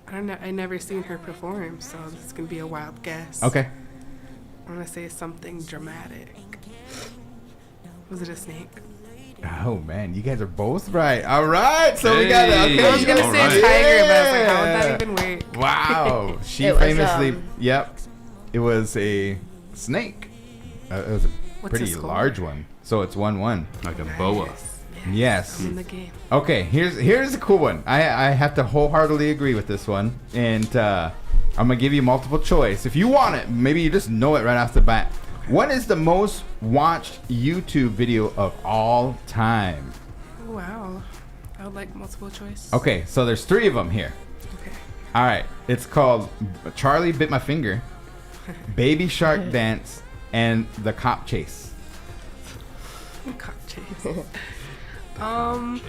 I don't know. I never seen her perform, so this is gonna be a wild guess.
Okay.
I'm gonna say something dramatic. Was it a snake?
Oh man, you guys are both right. All right, so we got it.
Hey.
Okay.
I was gonna
All
say
right.
a tiger, but I was like, how would
Yeah.
that even work?
Wow, she
It was,
famously. Yep, it was a snake. It was a
What's
pretty
the score?
large one. So it's 1-1.
Like a boa.
Yes.
I'm in the game.
Okay, here's a cool one. I have to wholeheartedly agree with this one, and I'm gonna give you multiple choice. If you want it, maybe you just know it right off the bat. What is the most watched YouTube video of all time?
Oh, wow. I would like multiple choice.
Okay, so there's 3 of them here.
Okay.
All right, it's called Charlie Bit My Finger, Baby Shark Dance, and The Cop Chase.
Cop chase. I'm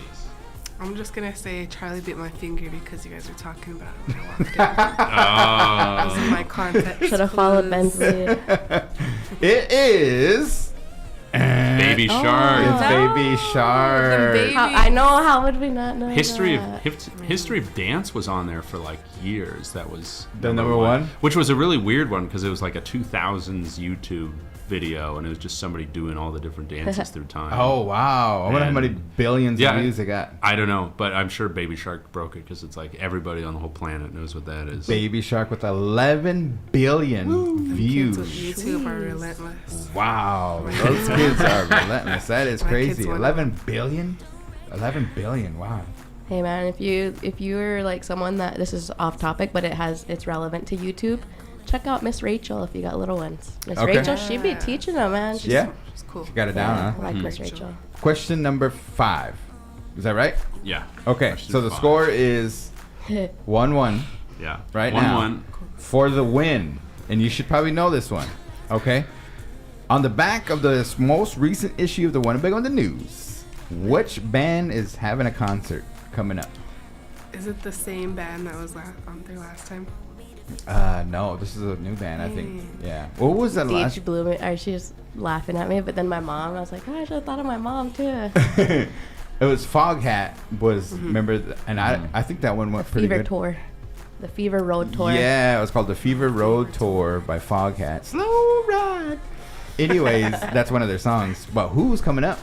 just gonna say Charlie bit my finger because you guys were talking about it when I walked in. That was my context.
Should have followed
clues.
Ben's lead.
It is.
Baby Shark.
It's Baby Shark.
baby.
I know. How would we not know?
History
that?
of History of Dance was on there for like years. That was
The number one?
which was a really weird one because it was like a 2000s YouTube video, and it was just somebody doing all the different dances through time.
Oh wow! I wonder how many billions
Yeah,
of views it got.
I don't know, but I'm sure Baby Shark broke it because it's like everybody on the whole planet knows what that is.
Baby Shark with 11 billion
Kids with
views.
YouTube are relentless.
Wow, those kids are relentless. That is
My
crazy.
kids wanna-
11 billion. 11 billion. Wow.
Hey man, if you're like someone that, this is off topic, but it's relevant to YouTube, check out Miss Rachel if you got little ones. Miss
Okay.
Rachel, she be teaching them, man.
Yeah.
It's cool.
Mm-hmm.
Got it down,
I
huh?
like Miss Rachel.
Question number 5. Is that right?
Yeah.
Okay,
Question
so the
5.
score is 1-1
Yeah.
right
1-1.
now for the win. And you should probably know this one. Okay? On the back of the most recent issue of the Winnebago in the News, which band is having a concert coming up?
Is it the same band that was on there last time?
No, this is a new band, I think. Yeah. What was that last?
Beach blew me. Or she was laughing at me, but then my mom, I was like, oh, I should have thought of my mom too.
It was Foghat was, remember, and I think that one went pretty
Fever
good.
Tour. The Fever Road Tour.
Yeah, it was called the Fever Road Tour by Foghat. Slow ride. Anyways, that's one of their songs. But who was coming up?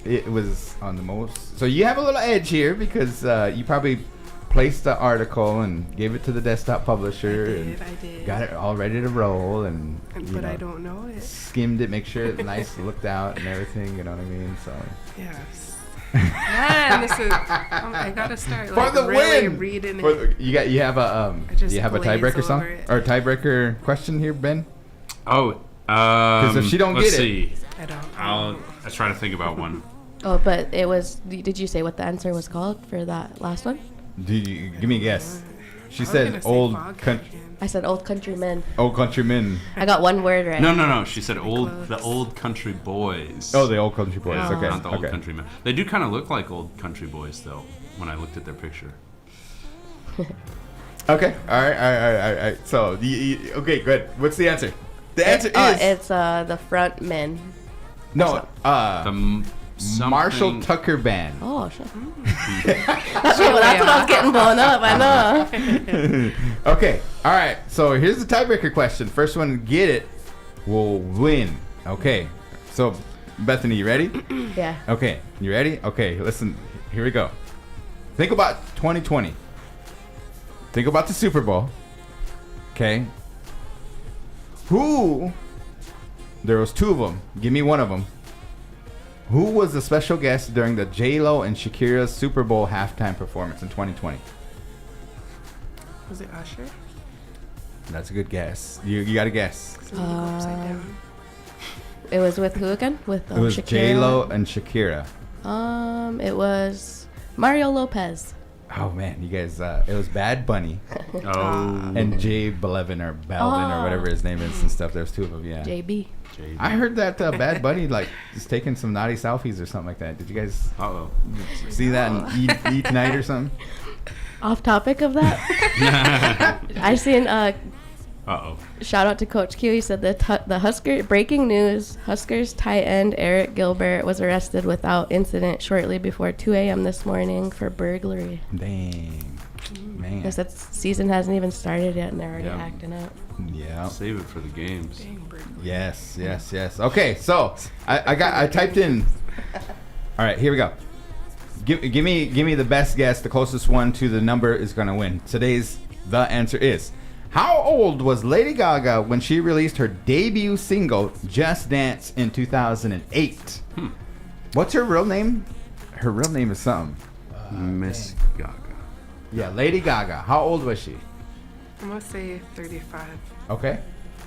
It was on the most. So you have a little edge here because you probably placed the article and gave it to the desktop publisher.
I did.
Got it all ready to roll and
But I don't know it.
skimmed it, make sure it's nice, looked out and everything. You know what I mean? So
Yes. Man, this is. I gotta start
for
like
the
really
win.
reading
For
it.
the- you have a
I just
you have a
glaze
tiebreaker song
over it.
or a tiebreaker question here, Ben?
Oh.
if she don't
let's
get it-
see.
I don't.
I'll try to think about one.
Oh, but it was. Did you say what the answer was called for that last one?
Do you give me a guess? She
I was
said
gonna say
old
Foghat
country.
again.
I said Old Countrymen.
Old Countrymen.
I got one word right.
No. She said
Close.
the old country boys.
Oh, the Old Country Boys.
Yeah,
Okay.
not the old
okay.
country men. They do kind of look like old country boys, though, when I looked at their picture.
Okay. All right. So, okay, good. What's the answer? The answer is
It's the front men.
no. Marshall
Something-
Tucker Band.
Oh, shit. That's what I was getting blown up. I know.
Okay. All right. So here's the tiebreaker question. First one to get it will win. Okay. So, Bethany, you ready?
Yeah.
Okay. You ready? Okay. Listen. Here we go. Think about 2020. Think about the Super Bowl. Okay. Who? There was 2 of them. Give me one of them. Who was the special guest during the J-Lo and Shakira's Super Bowl halftime performance in 2020?
Was it Usher?
That's a good guess. You got to guess.
Upside down.
It was with who again? With
It was
Shakira?
J-Lo and Shakira.
It was Mario Lopez.
Oh man, you guys! It was Bad Bunny
Oh.
and Jay Belevin or Belvin or whatever his name is and stuff. There's 2 of them. Yeah.
JB.
I heard that Bad Bunny like is taking some naughty selfies or something like that. Did you guys
Uh-oh.
see that in E Tonight or something?
Off topic of that, I seen
Uh-oh.
shout out to Coach Q. He said the Husker breaking news: Huskers tight end Eric Gilbert was arrested without incident shortly before 2 a.m. this morning for burglary.
Dang, man.
Guess that season hasn't even started yet, and they're already
Yeah.
acting out.
Yeah.
Save it for the games.
Dang, burglary.
Yes. Okay, so I typed in. All right, here we go. Give me the best guess. The closest one to the number is gonna win. The answer is: how old was Lady Gaga when she released her debut single "Just Dance" in 2008? What's her real name? Her real name is something.
Miss Gaga.
Yeah, Lady Gaga. How old was she?
I'm gonna say 35.
Okay.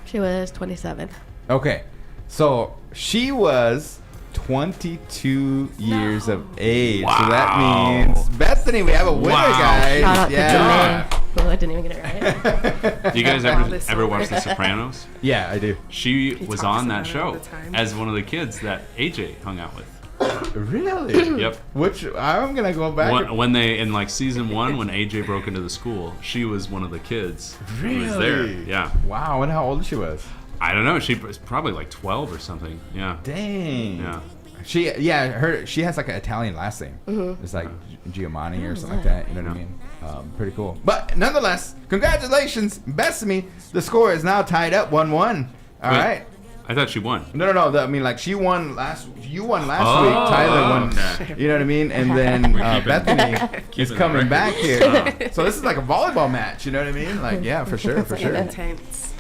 She was 27.
Okay. So she was 22 years of age. So that
Wow.
means Bethany, we have a winner,
Wow.
guys.
Shout out
Yeah.
to Janae. Oh, I didn't even get it right.
Do you guys
All this
ever
over.
watch The Sopranos?
Yeah, I do.
She
He
was
talks
on that
about it
show
all the time.
as one of the kids that AJ hung out with.
Really?
Yep.
Which I'm gonna go back.
When they in like season 1, when AJ broke into the school, she was one of the kids who was there.
Really?
Yeah.
Wow, I wonder how old she was.
I don't know. She was probably like 12 or something. Yeah.
Dang.
Yeah.
She she has like an Italian last name. It's like Giovanni or something like that. You know what I mean? Pretty cool. But nonetheless, congratulations, Bethany. The score is now tied up 1-1. All
Wait.
right.
I thought she won.
No. I mean, like you won last
Oh,
week. Tyler won.
okay.
You know what I mean? And then Bethany is
keeping the
coming
record.
back here. So this is like a volleyball match. You know what I mean? Like, yeah, for sure.
Intense.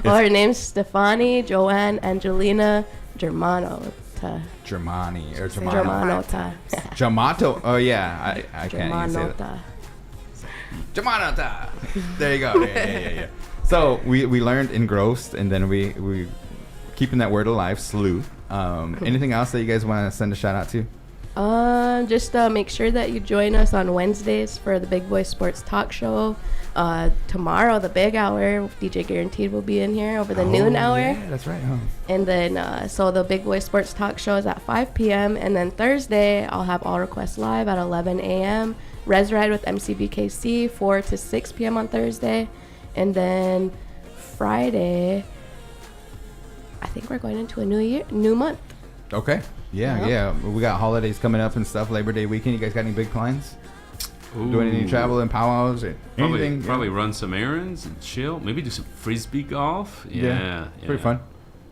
Well, her name's Stefani Joanne Angelina Germano.
Germani or
Germanota.
Jamato. Oh yeah, I can't even say that.
Germanota.
Jamanata. There you go. Yeah. So we learned engrossed, and then we keeping that word alive. Sleuth. Anything else that you guys want to send a shout out to?
Just make sure that you join us on Wednesdays for the Big Boy Sports Talk Show. Tomorrow, the big hour, DJ Guaranteed will be in here over the noon hour.
Yeah, that's right. Huh?
And then, so the Big Boy Sports Talk Show is at 5 p.m. And then Thursday, I'll have All Requests Live at 11 a.m. Res Ride with MCBKC, 4 to 6 p.m. on Thursday. And then Friday, I think we're going into a new month.
Okay. Yeah. We got holidays coming up and stuff. Labor Day weekend. You guys got any big plans?
Ooh.
Doing any travel and powwows or anything?
Probably run some errands and chill. Maybe do some frisbee golf. Yeah.
Pretty fun.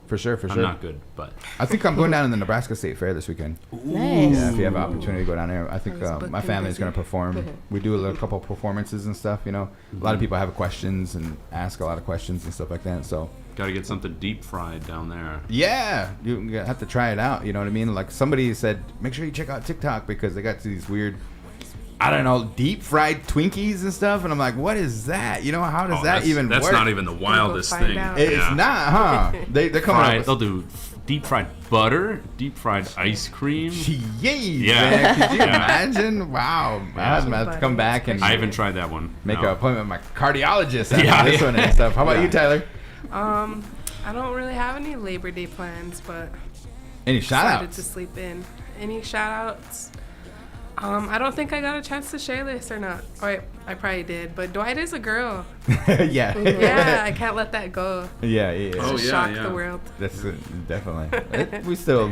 For sure.
I'm not good, but
I think I'm going down in the Nebraska State Fair this weekend.
Nice.
Yeah, if you have an opportunity to go down there, I think
Booked
my
and
family's
busy.
going to perform. We do a couple performances and stuff, you know. A lot of people have questions and ask a lot of questions and stuff like that, so.
got to get something deep fried down there.
Yeah, you have to try it out, you know what I mean? Like somebody said, make sure you check out TikTok because they got these weird, I don't know, deep fried Twinkies and stuff, and I'm like, what is that? You know, how does that even work?
That's not even the wildest
find
thing.
out.
It's not, huh? They're coming up with
They'll do deep fried butter, deep fried ice cream.
Jeez,
Yeah.
man. Could you
Yeah.
imagine? Wow. I have to come back and
I haven't tried that one.
make
No.
an appointment with my cardiologist after
Yeah,
this
yeah.
one and stuff. How about you, Tyler?
I don't really have any Labor Day plans, but
Any shout
decided to
outs?
sleep in. Any shout outs? I don't think I got a chance to share this or not. Or I probably did, but Dwight is a girl.
Yeah.
Yeah, I can't let that go.
Yeah.
Oh,
Just
yeah,
shock
yeah.
the world.
That's definitely. We still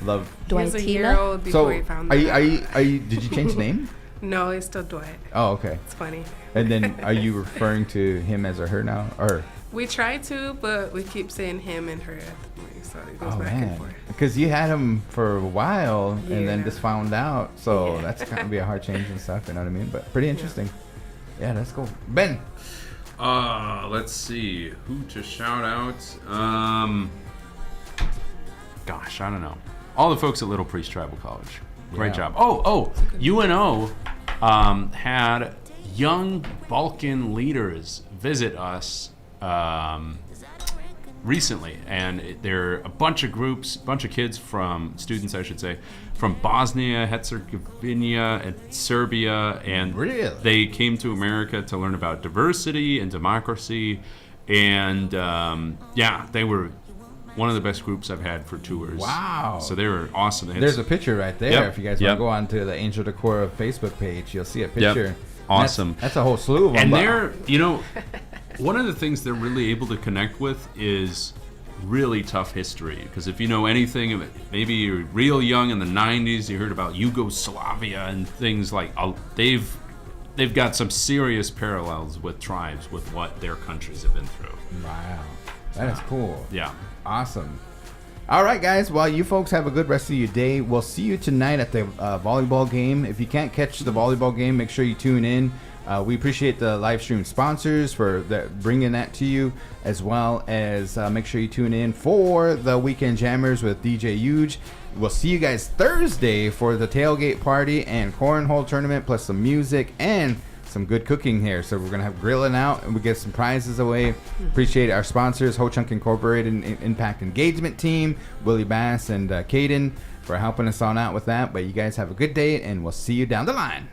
love.
He was a year
Dwightina?
old before
So,
he found
are
that.
you? Did you change the name?
No, he's still Dwight.
Oh, okay.
It's funny.
And then, are you referring to him as a her now, or?
We try to, but we keep saying him and her. So it goes
Oh
back and
man,
forth.
because you had him for a while and then
Yeah.
just found out, so
Yeah.
that's gonna be a hard change and stuff. You know what I mean? But pretty interesting. Yeah, that's cool. Ben.
Let's see who to shout out. Gosh, I don't know. All the folks at Little Priest Tribal College. Great
Yeah.
job. Oh, UNO had young Balkan leaders visit us recently, and they're a bunch of groups, bunch of kids from students, I should say, from Bosnia, Herzegovina, and Serbia, and
Really?
they came to America to learn about diversity and democracy, and they were one of the best groups I've had for tours.
Wow.
So they were awesome. They had
There's a picture right there.
Yep,
If you guys
yep.
want to go on to the Angel Decor Facebook page, you'll see a picture.
Yep. Awesome.
That's a whole slew of them.
And they're, one of the things they're really able to connect with is really tough history. Because if you know anything of it, maybe you're real young in the 90s, you heard about Yugoslavia and things like, they've got some serious parallels with tribes with what their countries have been through.
Wow. That is cool.
Yeah.
Awesome. All right, guys. Well, you folks have a good rest of your day. We'll see you tonight at the volleyball game. If you can't catch the volleyball game, make sure you tune in. We appreciate the live stream sponsors for bringing that to you, as well as make sure you tune in for the Weekend Jammers with DJ Huge. We'll see you guys Thursday for the tailgate party and cornhole tournament, plus some music and some good cooking here. So we're gonna have grilling out, and we get some prizes away. Appreciate our sponsors, Ho Chunk Incorporated, Impact Engagement Team, Willie Bass and Caden for helping us on out with that. But you guys have a good day, and we'll see you down the line.